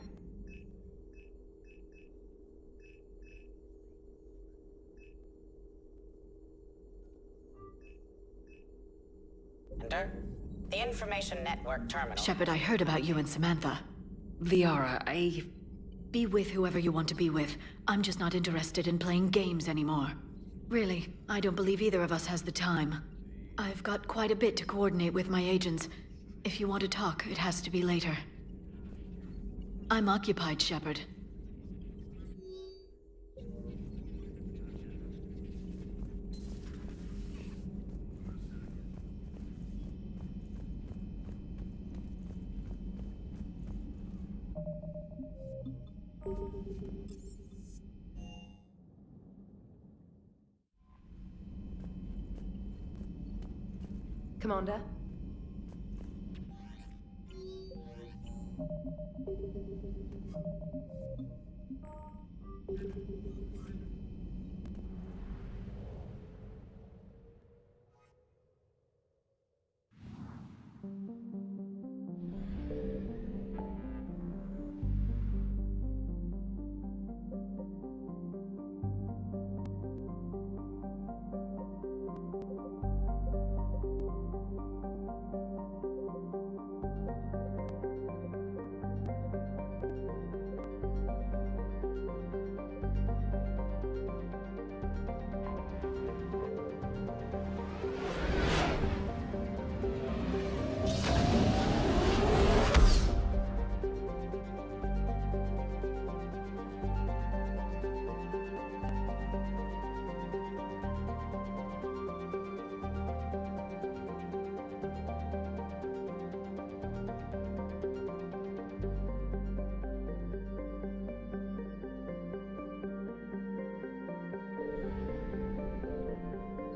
The information network terminal. Shepard, I heard about you and Samantha. Liara, Be with whoever you want to be with. I'm just not interested in playing games anymore. Really, I don't believe either of us has the time. I've got quite a bit to coordinate with my agents. If you want to talk, it has to be later. I'm occupied, Shepard. Commander?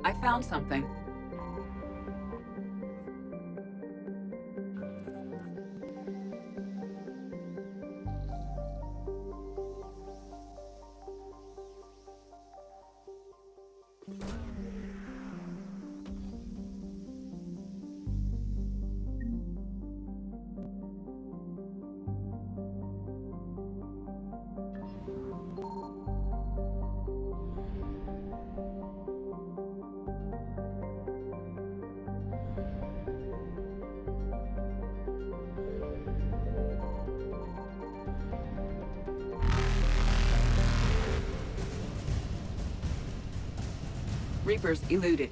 I found something. Reapers eluded.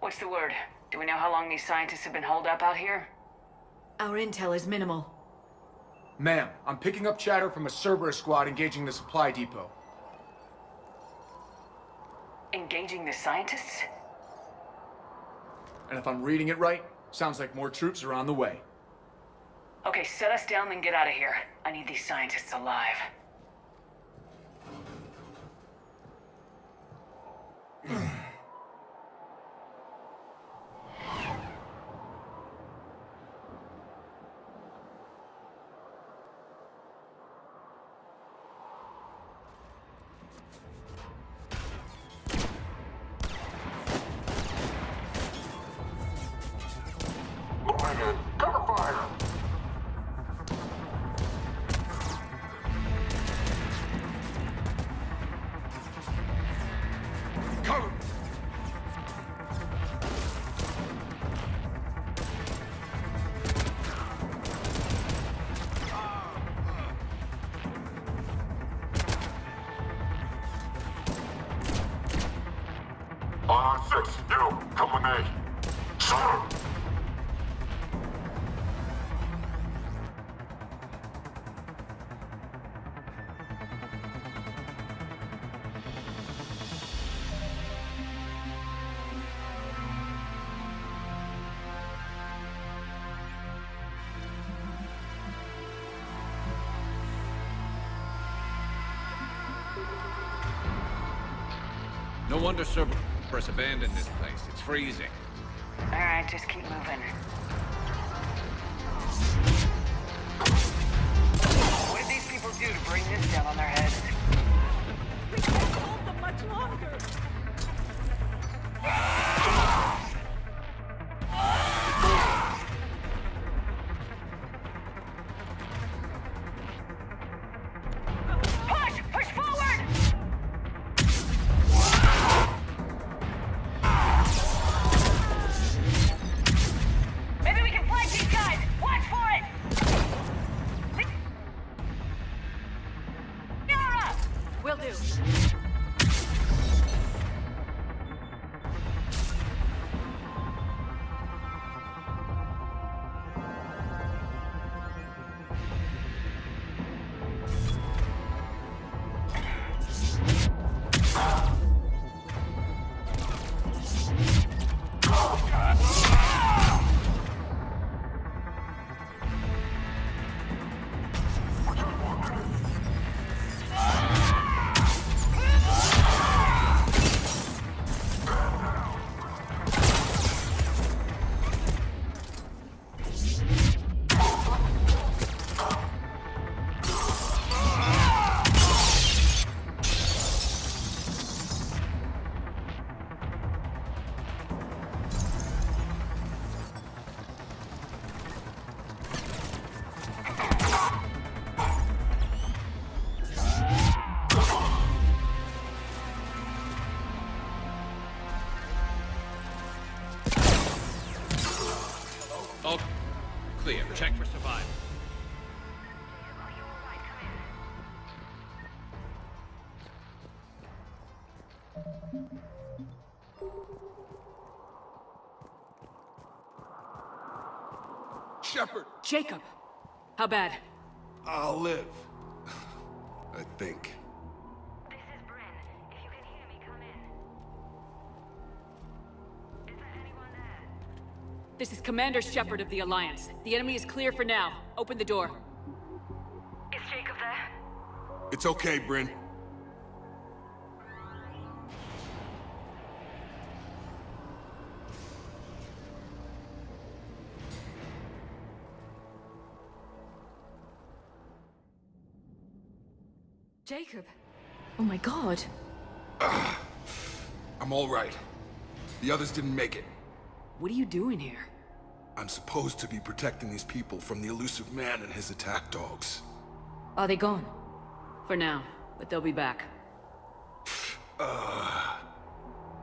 What's the word? Do we know how long these scientists have been holed up out here? Our intel is minimal. Ma'am, I'm picking up chatter from a Cerberus squad engaging the supply depot. Engaging the scientists? And if I'm reading it right, sounds like more troops are on the way. Okay, set us down, then get out of here. I need these scientists alive. Six, you, come with me. Sir! No wonder Cerberus abandoned this place. It's freezing. Alright, just keep moving. What did these people do to bring this down on their heads? We can't hold them much longer. Push forward! Maybe we can flank these guys! Watch for it! Yara! Will do. All clear. Check for survival. Shepard! Jacob! How bad? I'll live. I think. This is Bryn. If you can hear me, come in. Is there anyone there? This is Commander Shepard of the Alliance. The enemy is clear for now. Open the door. Is Jacob there? It's okay, Bryn. Jacob. Oh my god. I'm all right. The others didn't make it. What are you doing here? I'm supposed to be protecting these people from the elusive man and his attack dogs. Are they gone? For now, but they'll be back.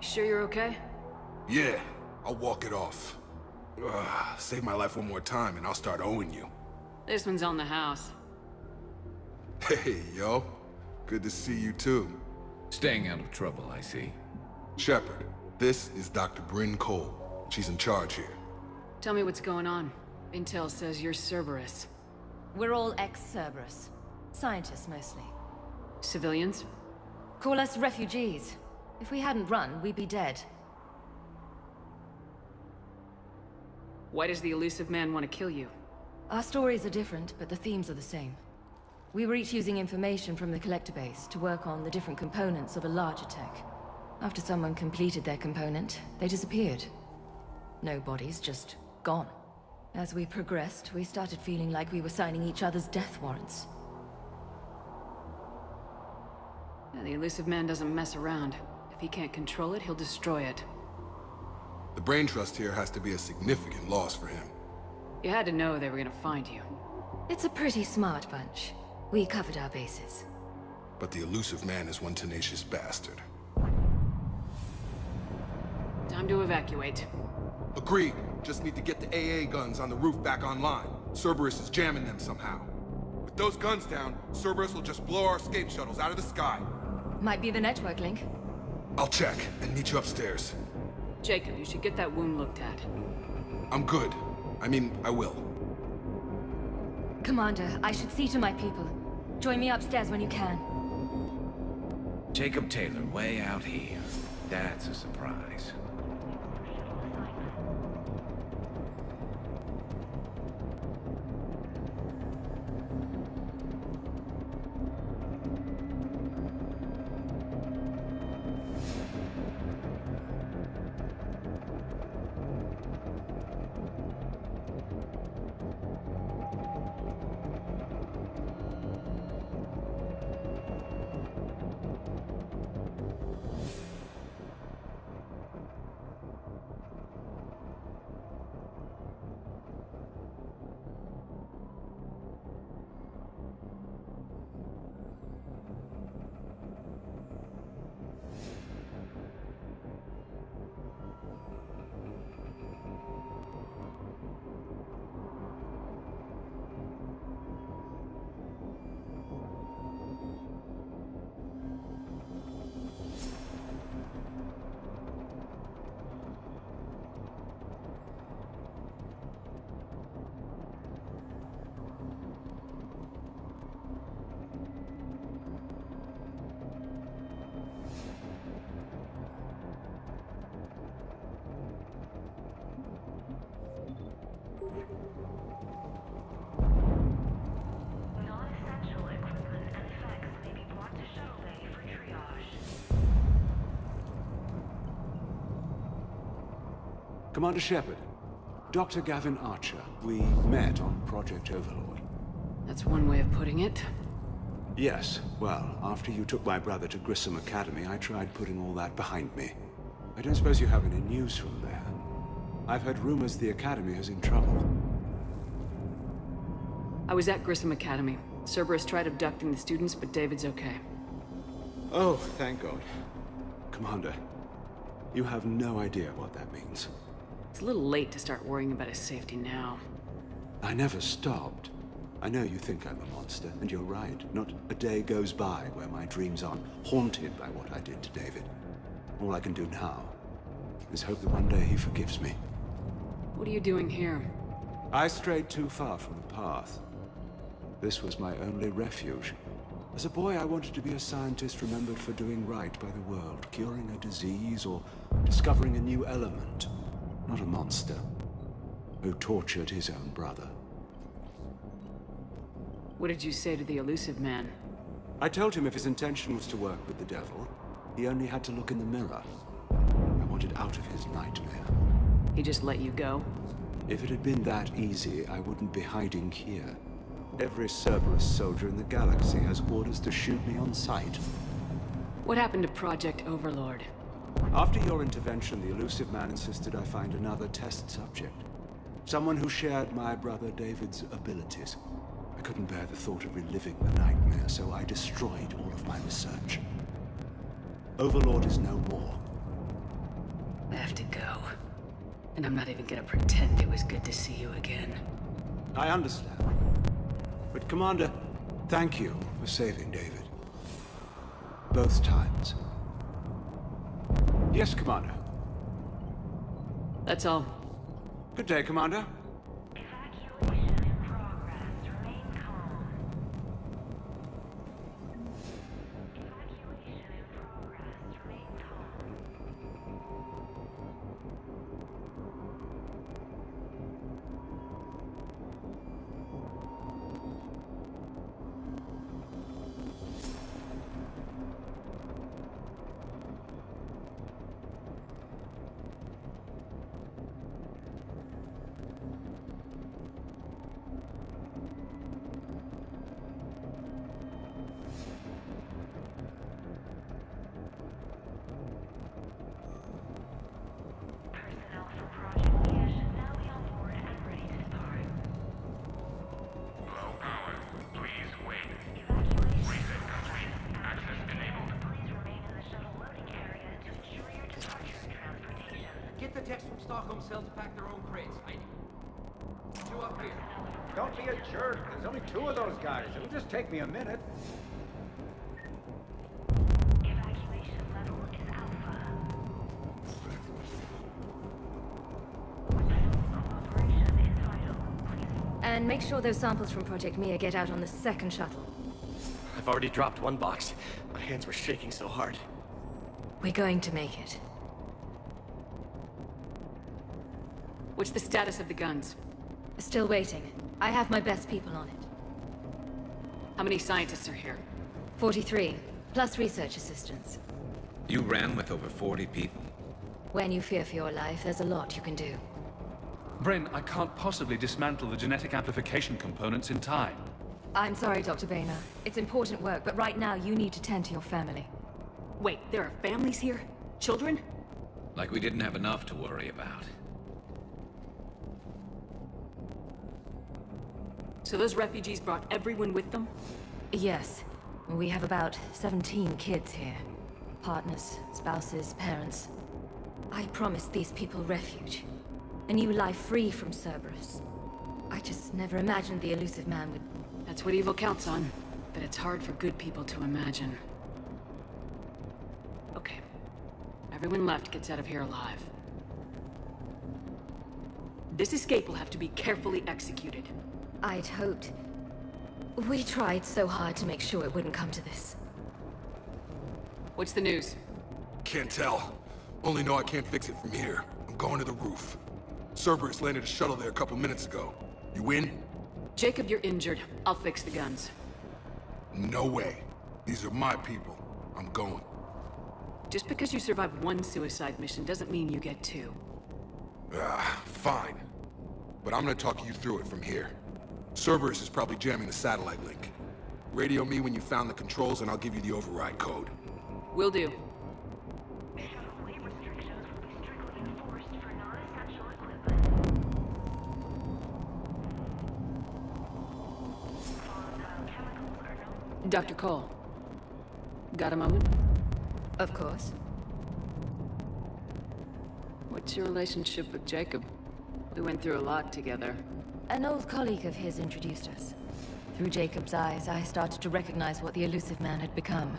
Sure you're okay? Yeah, I'll walk it off. Save my life one more time and I'll start owing you. This one's on the house. Hey, yo. Good to see you too. Staying out of trouble, I see. Shepard, this is Dr. Bryn Cole. She's in charge here. Tell me what's going on. Intel says you're Cerberus. We're all ex-Cerberus. Scientists, mostly. Civilians? Call us refugees. If we hadn't run, we'd be dead. Why does the elusive man want to kill you? Our stories are different, but the themes are the same. We were each using information from the collector base to work on the different components of a larger tech. After someone completed their component, they disappeared. No bodies, just gone. As we progressed, we started feeling like we were signing each other's death warrants. Yeah, the elusive man doesn't mess around. If he can't control it, he'll destroy it. The brain trust here has to be a significant loss for him. You had to know they were gonna find you. It's a pretty smart bunch. We covered our bases. But the elusive man is one tenacious bastard. Time to evacuate. Agreed. Just need to get the AA guns on the roof back online. Cerberus is jamming them somehow. With those guns down, Cerberus will just blow our escape shuttles out of the sky. Might be the network link. I'll check and meet you upstairs. Jacob, you should get that wound looked at. I'm good. I mean, I will. Commander, I should see to my people. Join me upstairs when you can. Jacob Taylor, way out here. That's a surprise. Non-essential equipment and effects may be brought to shuttle bay for triage. Commander Shepard, Dr. Gavin Archer. We met on Project Overlord. That's one way of putting it. Yes, well, after you took my brother to Grissom Academy, I tried putting all that behind me. I don't suppose you have any news from there. I've heard rumors the Academy is in trouble. I was at Grissom Academy. Cerberus tried abducting the students, but David's okay. Oh, thank God. Commander, you have no idea what that means. It's a little late to start worrying about his safety now. I never stopped. I know you think I'm a monster, and you're right. Not a day goes by where my dreams aren't haunted by what I did to David. All I can do now is hope that one day he forgives me. What are you doing here? I strayed too far from the path. This was my only refuge. As a boy, I wanted to be a scientist remembered for doing right by the world, curing a disease or discovering a new element. Not a monster who tortured his own brother. What did you say to the elusive man? I told him if his intention was to work with the devil, he only had to look in the mirror. I wanted out of his nightmare. He just let you go? If it had been that easy, I wouldn't be hiding here. Every Cerberus soldier in the galaxy has orders to shoot me on sight. What happened to Project Overlord? After your intervention, the elusive man insisted I find another test subject. Someone who shared my brother David's abilities. I couldn't bear the thought of reliving the nightmare, so I destroyed all of my research. Overlord is no more. I have to go. And I'm not even gonna pretend it was good to see you again. I understand. But Commander, thank you for saving David. Both times. Yes, Commander. That's all. Good day, Commander. Evacuation in progress. Remain calm. Evacuation in progress. Remain calm. Personnel from Project Mia should now be on board and ready to depart. Low power. Please wait. Evacuation. Reset complete. Access enabled. Please remain in the shuttle loading area to ensure your departure and transportation. Get the techs from Stockholm Cell to pack their own crates, Heidi. You up here. Don't be a jerk. There's only 2 of those guys. It'll just take me a minute. Evacuation level is Alpha. Operation is vital. Please. And make sure those samples from Project Mia get out on the second shuttle. I've already dropped one box. My hands were shaking so hard. We're going to make it. What's the status of the guns? Still waiting. I have my best people on it. How many scientists are here? 43, plus research assistants. You ran with over 40 people. When you fear for your life, there's a lot you can do. Bryn, I can't possibly dismantle the genetic amplification components in time. I'm sorry, Dr. Boehner. It's important work, but right now you need to tend to your family. Wait, there are families here? Children? Like we didn't have enough to worry about. So those refugees brought everyone with them? Yes. We have about 17 kids here. Partners, spouses, parents. I promised these people refuge. A new life free from Cerberus. I just never imagined the elusive man would... That's what evil counts on. But it's hard for good people to imagine. Okay. Everyone left gets out of here alive. This escape will have to be carefully executed. I'd hoped. We tried so hard to make sure it wouldn't come to this. What's the news? Can't tell. Only know I can't fix it from here. I'm going to the roof. Cerberus landed a shuttle there a couple minutes ago. You in? Jacob, you're injured. I'll fix the guns. No way. These are my people. I'm going. Just because you survived one suicide mission doesn't mean you get 2. Fine. But I'm gonna talk you through it from here. Cerberus is probably jamming the satellite link. Radio me when you found the controls and I'll give you the override code. Will do. Shuttle weight restrictions will be strictly enforced for non-essential equipment. Volatile chemicals are no... Dr. Cole. Got a moment? Of course. What What's your relationship with Jacob? We went through a lot together. An old colleague of his introduced us. Through Jacob's eyes, I started to recognize what the elusive man had become.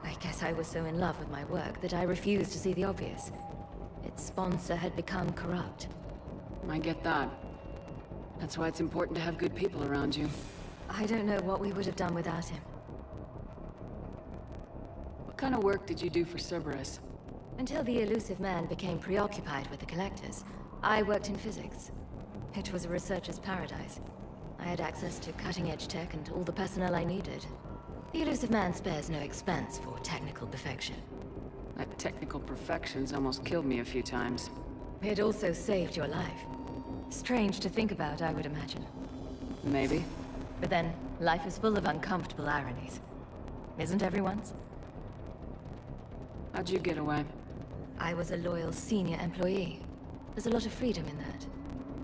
I guess I was so in love with my work that I refused to see the obvious. Its sponsor had become corrupt. I get that. That's why it's important to have good people around you. I don't know what we would have done without him. What kind of work did you do for Cerberus? Until the elusive man became preoccupied with the collectors, I worked in physics. It was a researcher's paradise. I had access to cutting-edge tech and all the personnel I needed. The elusive man spares no expense for technical perfection. That technical perfection's almost killed me a few times. It also saved your life. Strange to think about, I would imagine. Maybe. But then, life is full of uncomfortable ironies. Isn't everyone's? How'd you get away? I was a loyal senior employee. There's a lot of freedom in that.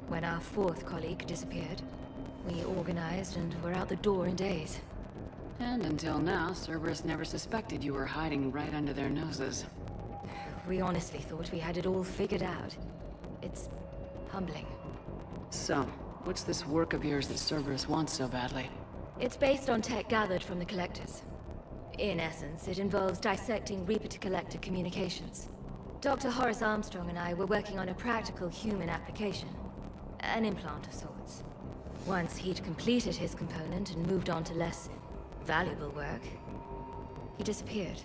When our fourth colleague disappeared, we organized and were out the door in days. And until now, Cerberus never suspected you were hiding right under their noses. We honestly thought we had it all figured out. It's humbling. So, what's this work of yours that Cerberus wants so badly? It's based on tech gathered from the collectors. In essence, it involves dissecting Reaper-to-Collector communications. Dr. Horace Armstrong and I were working on a practical human application. An implant of sorts. Once he'd completed his component and moved on to less valuable work, he disappeared.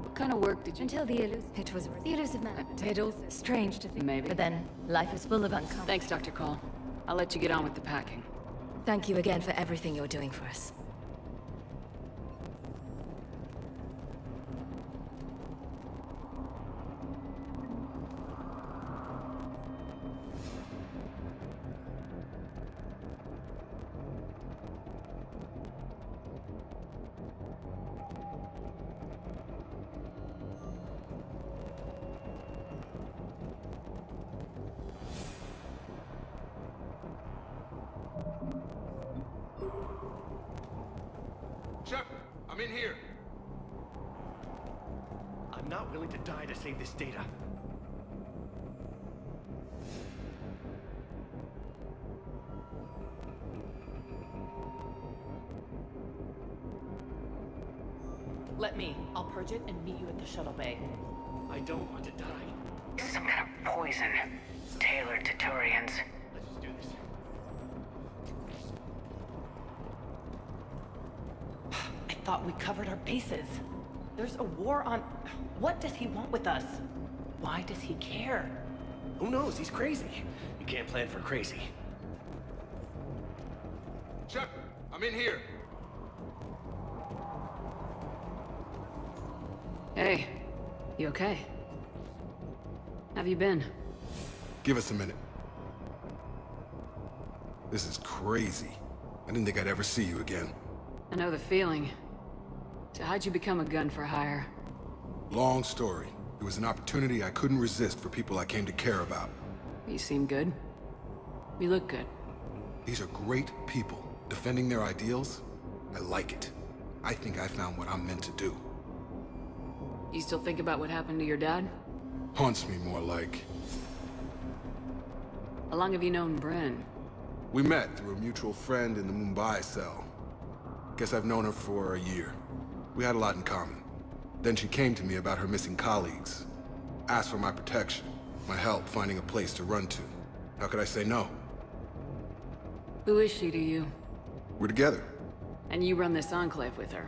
What kind of work did you... Until the elusive man. It also strange to think. Maybe. But then, life is full of uncomfortable... Thanks, Dr. Cole. I'll let you get on with the packing. Thank you again for everything you're doing for us. Shepard, I'm in here. I'm not willing to die to save this data. Let me. I'll purge it and meet you at the shuttle bay. I don't want to die. This is some kind of poison, tailored to Turians. Let's just do this. I thought we covered our bases. There's a war on... What does he want with us? Why does he care? Who knows? He's crazy. You can't plan for crazy. Shepard, I'm in here. Hey, you okay? Have you been? Give us a minute. This is crazy. I didn't think I'd ever see you again. I know the feeling. So how'd you become a gun for hire? Long story. It was an opportunity I couldn't resist for people I came to care about. You seem good. You look good. These are great people. Defending their ideals, I like it. I think I found what I'm meant to do. You still think about what happened to your dad? Haunts me more like... How long have you known Bryn? We met through a mutual friend in the Mumbai cell. Guess I've known her for a year. We had a lot in common. Then she came to me about her missing colleagues. Asked for my protection, my help finding a place to run to. How could I say no? Who is she to you? We're together. And you run this enclave with her?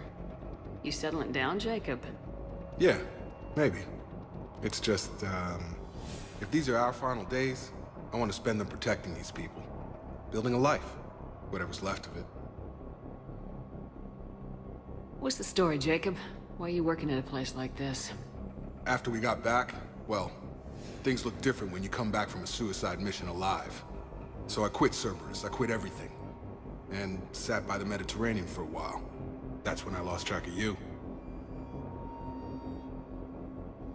You settling down, Jacob? Yeah, maybe. It's just, if these are our final days, I want to spend them protecting these people. Building a life, whatever's left of it. What's the story, Jacob? Why are you working at a place like this? After we got back, well, things look different when you come back from a suicide mission alive. So I quit Cerberus, I quit everything. And sat by the Mediterranean for a while. That's when I lost track of you.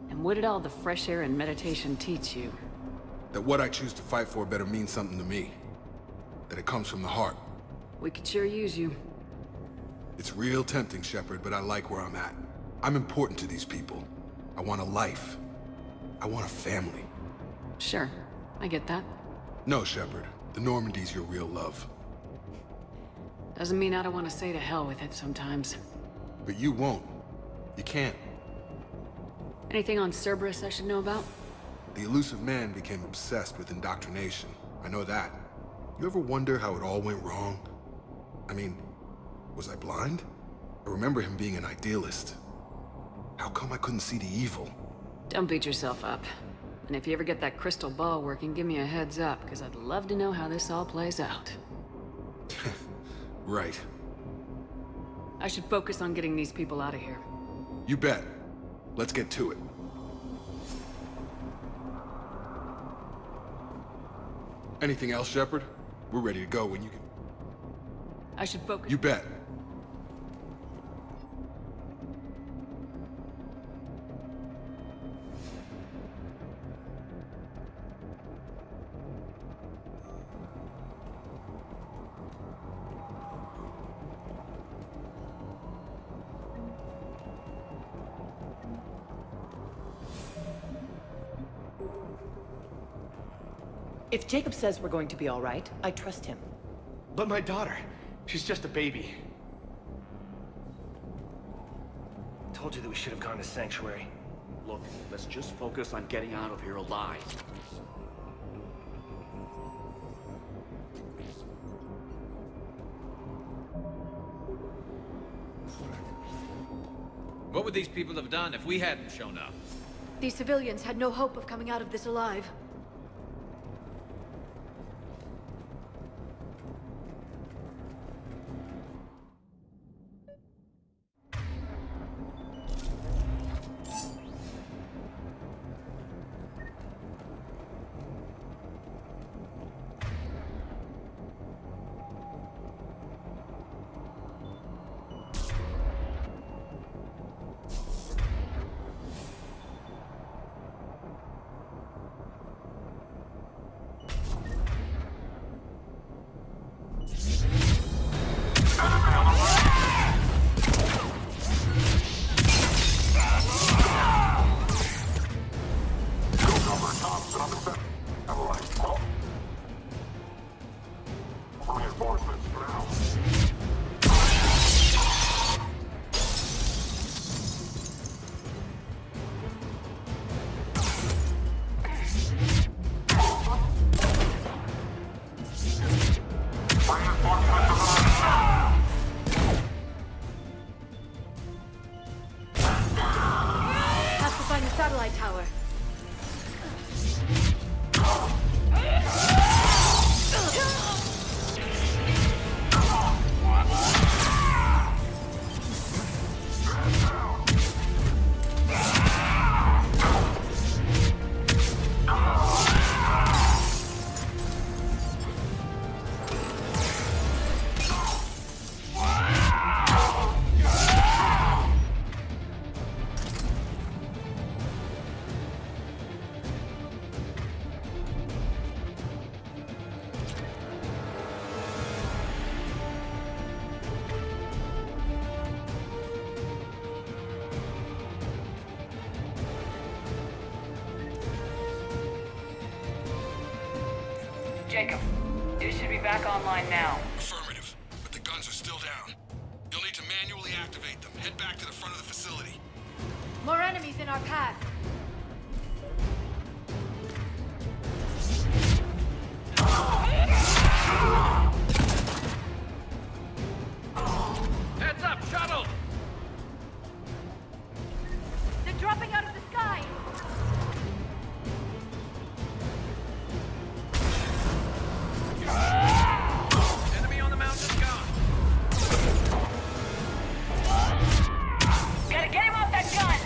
And what did all the fresh air and meditation teach you? That what I choose to fight for better mean something to me. That it comes from the heart. We could sure use you. It's real tempting, Shepard, but I like where I'm at. I'm important to these people. I want a life. I want a family. Sure, I get that. No, Shepard. The Normandy's your real love. Doesn't mean I don't want to say to hell with it sometimes. But you won't. You can't. Anything on Cerberus I should know about? The elusive man became obsessed with indoctrination. I know that. You ever wonder how it all went wrong? I mean, was I blind? I remember him being an idealist. How come I couldn't see the evil? Don't beat yourself up. And if you ever get that crystal ball working, give me a heads up, because I'd love to know how this all plays out. Right. I should focus on getting these people out of here. You bet. Let's get to it. Anything else, Shepard? We're ready to go when you can... I should focus... You bet. If Jacob says we're going to be all right, I trust him. But my daughter, she's just a baby. Told you that we should have gone to Sanctuary. Look, let's just focus on getting out of here alive. What would these people have done if we hadn't shown up? These civilians had no hope of coming out of this alive. Jacob, you should be back online now. Affirmative, but the guns are still down. You'll need to manually activate them. Head back to the front of the facility. More enemies in our path. Heads up, shuttle! They're dropping out of the sky. Enemy on the mountain gone. Gotta get him off that gun!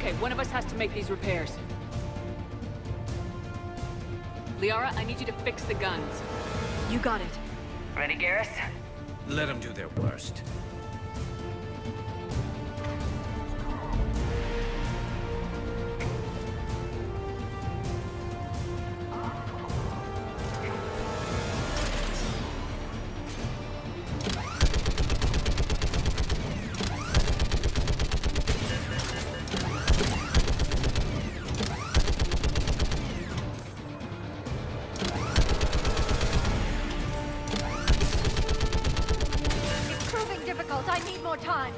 Okay, one of us has to make these repairs. Liara, I need you to fix the guns. You got it. Ready, Garrus? Let them do their worst. I need more time.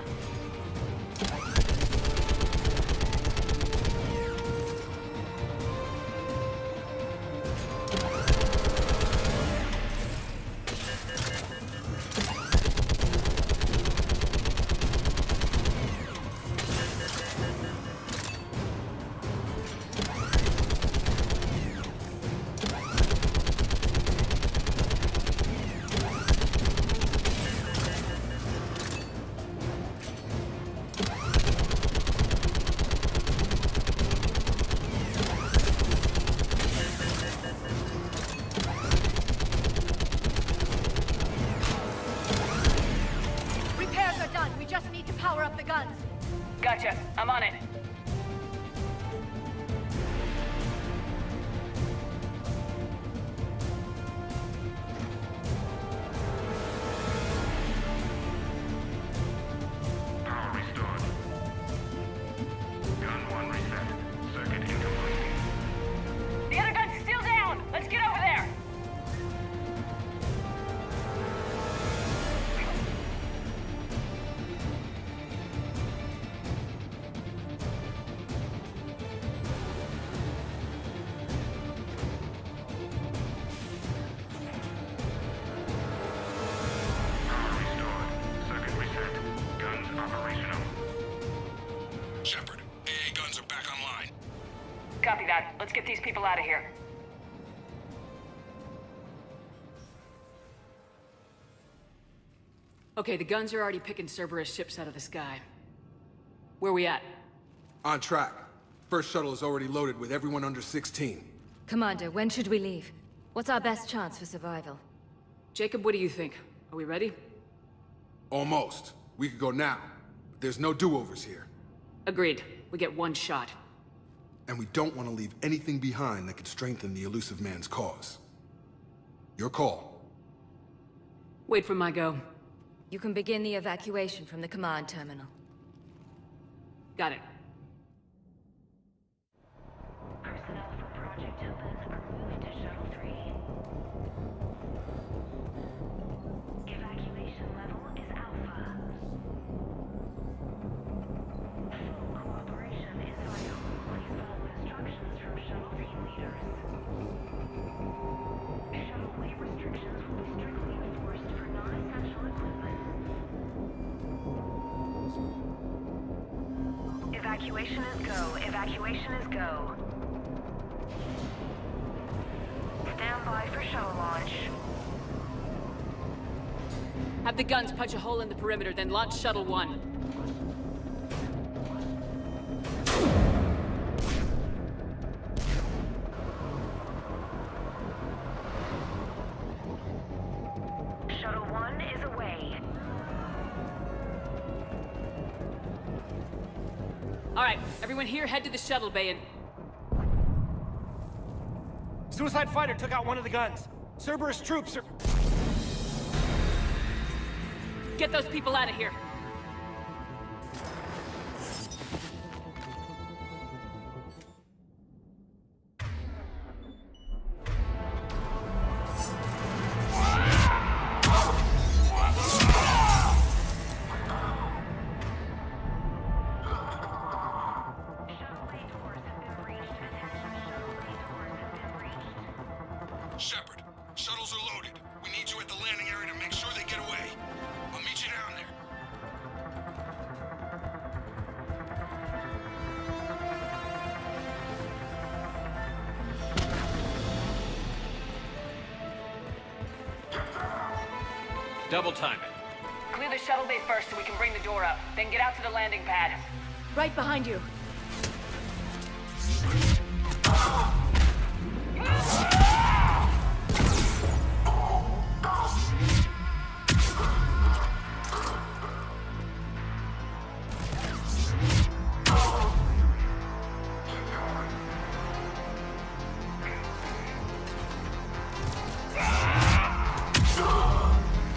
Gotcha. I'm on it. Power restored. Gun 1 reset. Circuit incomplete. The other gun's still down! Let's get over there! Shepard, AA guns are back online. Copy that. Let's get these people out of here. Okay, the guns are already picking Cerberus ships out of the sky. Where we at? On track. First shuttle is already loaded with everyone under 16. Commander, when should we leave? What's our best chance for survival? Jacob, what do you think? Are we ready? Almost. We could go now. But there's no do-overs here. Agreed. We get one shot. And we don't want to leave anything behind that could strengthen the elusive man's cause. Your call. Wait for my go. You can begin the evacuation from the command terminal. Got it. Personnel from Project Open are moved to Shuttle 3. Evacuation level is Alpha. Full cooperation is vital. Please follow instructions from Shuttle team leaders. Shuttle weight restrictions will be strictly enforced for non-essential equipment. Evacuation is go. Evacuation is go. Stand by for shuttle launch. Have the guns punch a hole in the perimeter, then launch Shuttle 1. Shuttle 1 is away. Alright, everyone here, head to the shuttle bay and... Suicide fighter took out one of the guns. Cerberus troops are... Get those people out of here! Shepard, shuttles are loaded. We need you at the landing area to make sure they get away. I'll meet you down there. Double time it. Clear the shuttle bay first so we can bring the door up. Then get out to the landing pad. Right behind you.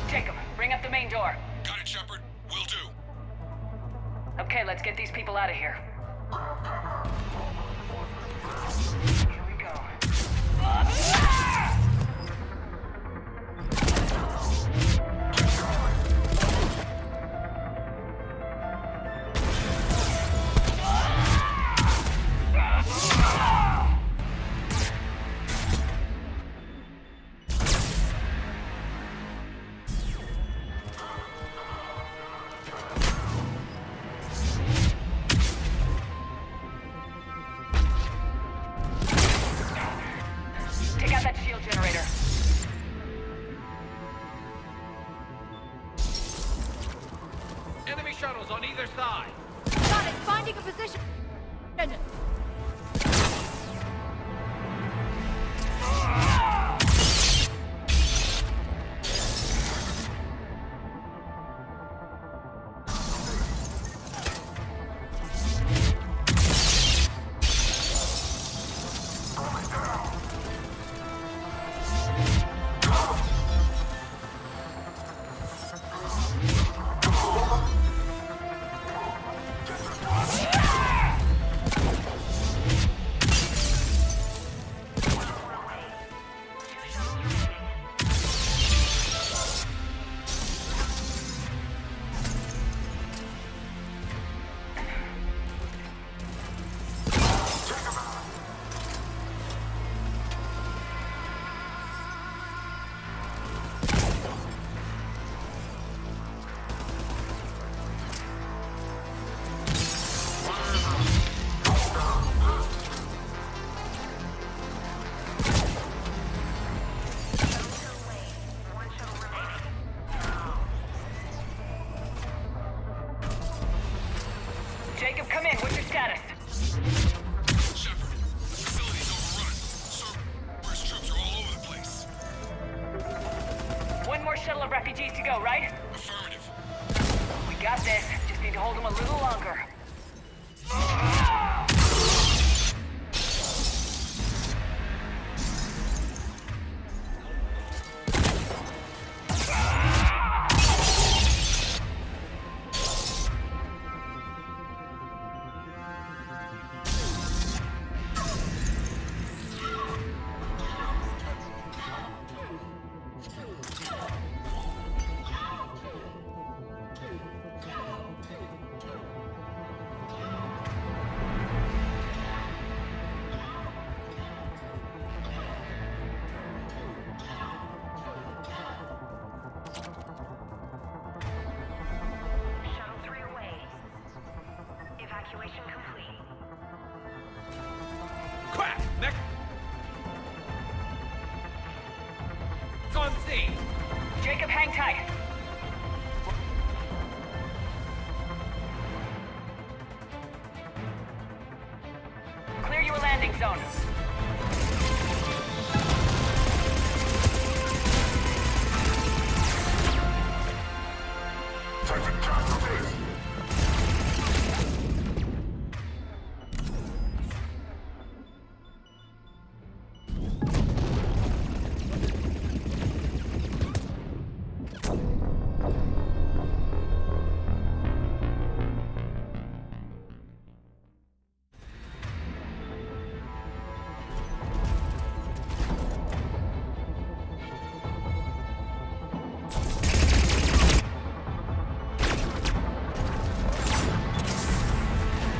Jacob, bring up the main door. Got it, Shepard. Will do. Okay, let's get these people out of here. Here we go. Take out that shield generator. Enemy shuttles on either side. Got it. Finding a position. Jacob, come in. What's your status? Shepard, facility's overrun. Cerberus troops are all over the place. One more shuttle of refugees to go, right? Affirmative. We got this. Just need to hold them a little longer. Shuttle 3 away. Evacuation complete. Quack! Next! On scene! Jacob, hang tight. Clear your landing zone. Titan caster base.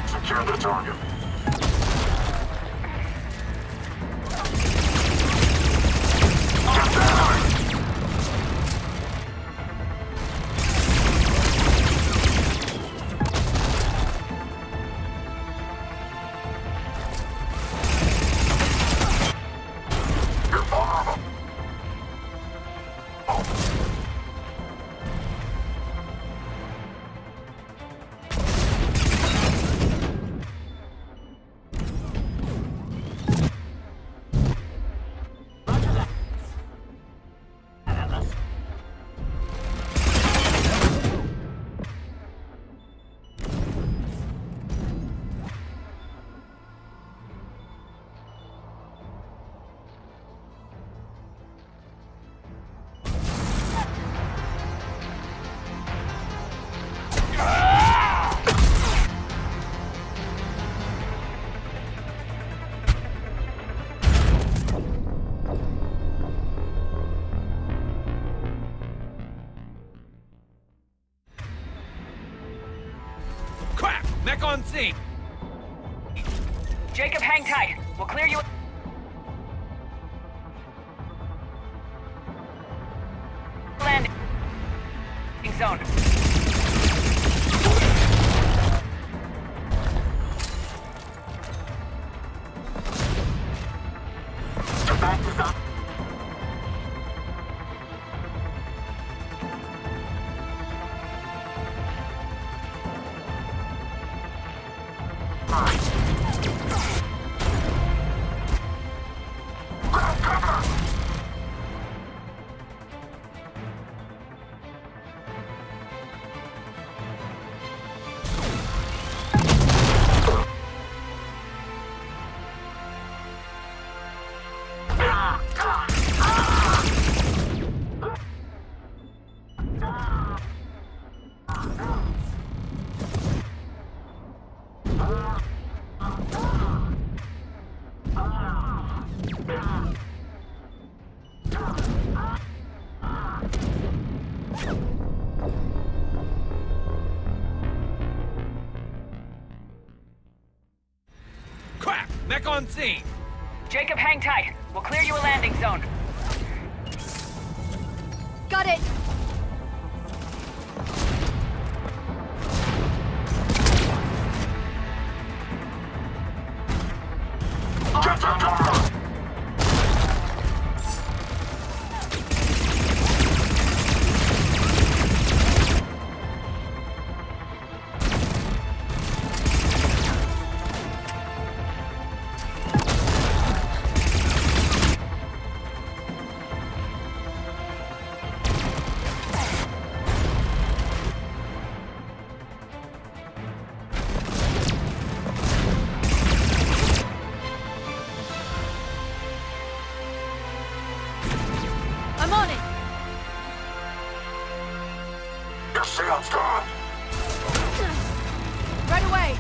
Secure the target. Get down! You're vulnerable. Mech on scene! Jacob, hang tight. We'll clear you... landing zone. Crap! Mech on scene! Jacob, hang tight. We'll clear you a landing zone. Got it! I'm on it! Your shield's gone! Right away!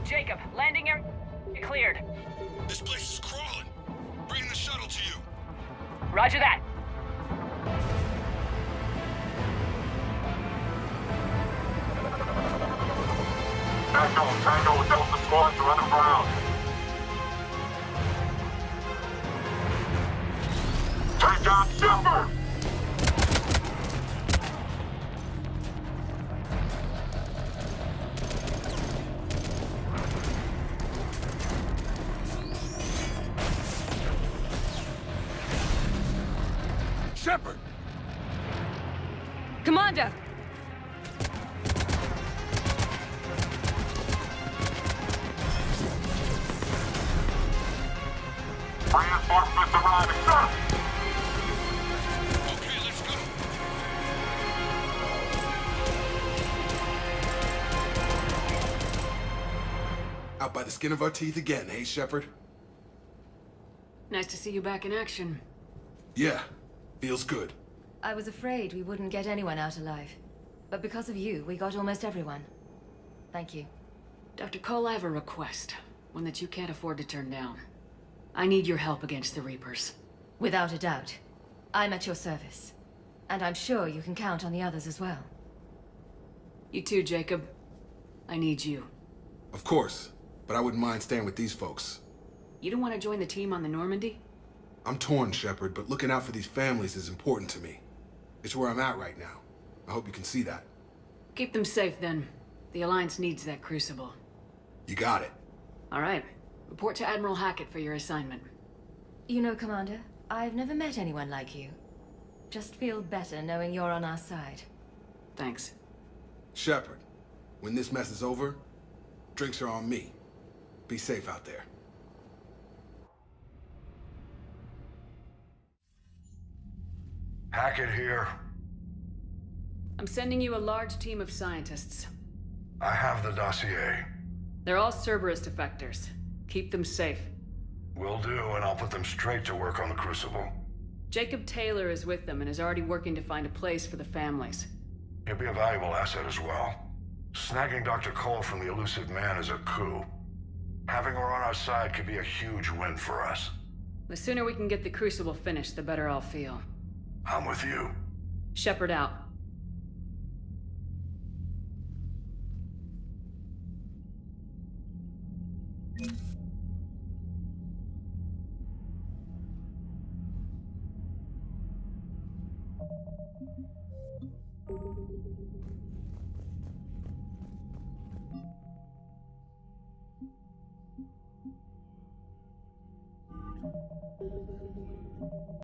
Jacob, landing area cleared. This place is crawling. Bring the shuttle to you. Roger that. Tango with Delta Squad to other ground. Take out Shepard! Shepard! Commander! Reinforcements arriving, sir! Okay, let's go! Out by the skin of our teeth again, hey, Shepard? Nice to see you back in action. Yeah, feels good. I was afraid we wouldn't get anyone out alive. But because of you, we got almost everyone. Thank you. Dr. Cole, I have a request. One that you can't afford to turn down. I need your help against the Reapers. Without a doubt. I'm at your service. And I'm sure you can count on the others as well. You too, Jacob. I need you. Of course, but I wouldn't mind staying with these folks. You don't want to join the team on the Normandy? I'm torn, Shepard, but looking out for these families is important to me. It's where I'm at right now. I hope you can see that. Keep them safe, then. The Alliance needs that crucible. You got it. All right. Report to Admiral Hackett for your assignment. You know, Commander, I've never met anyone like you. Just feel better knowing you're on our side. Thanks. Shepard, when this mess is over, drinks are on me. Be safe out there. Hackett here. I'm sending you a large team of scientists. I have the dossier. They're all Cerberus defectors. Keep them safe. Will do, and I'll put them straight to work on the Crucible. Jacob Taylor is with them and is already working to find a place for the families. He'll be a valuable asset as well. Snagging Dr. Cole from the elusive man is a coup. Having her on our side could be a huge win for us. The sooner we can get the Crucible finished, the better I'll feel. I'm with you. Shepard out.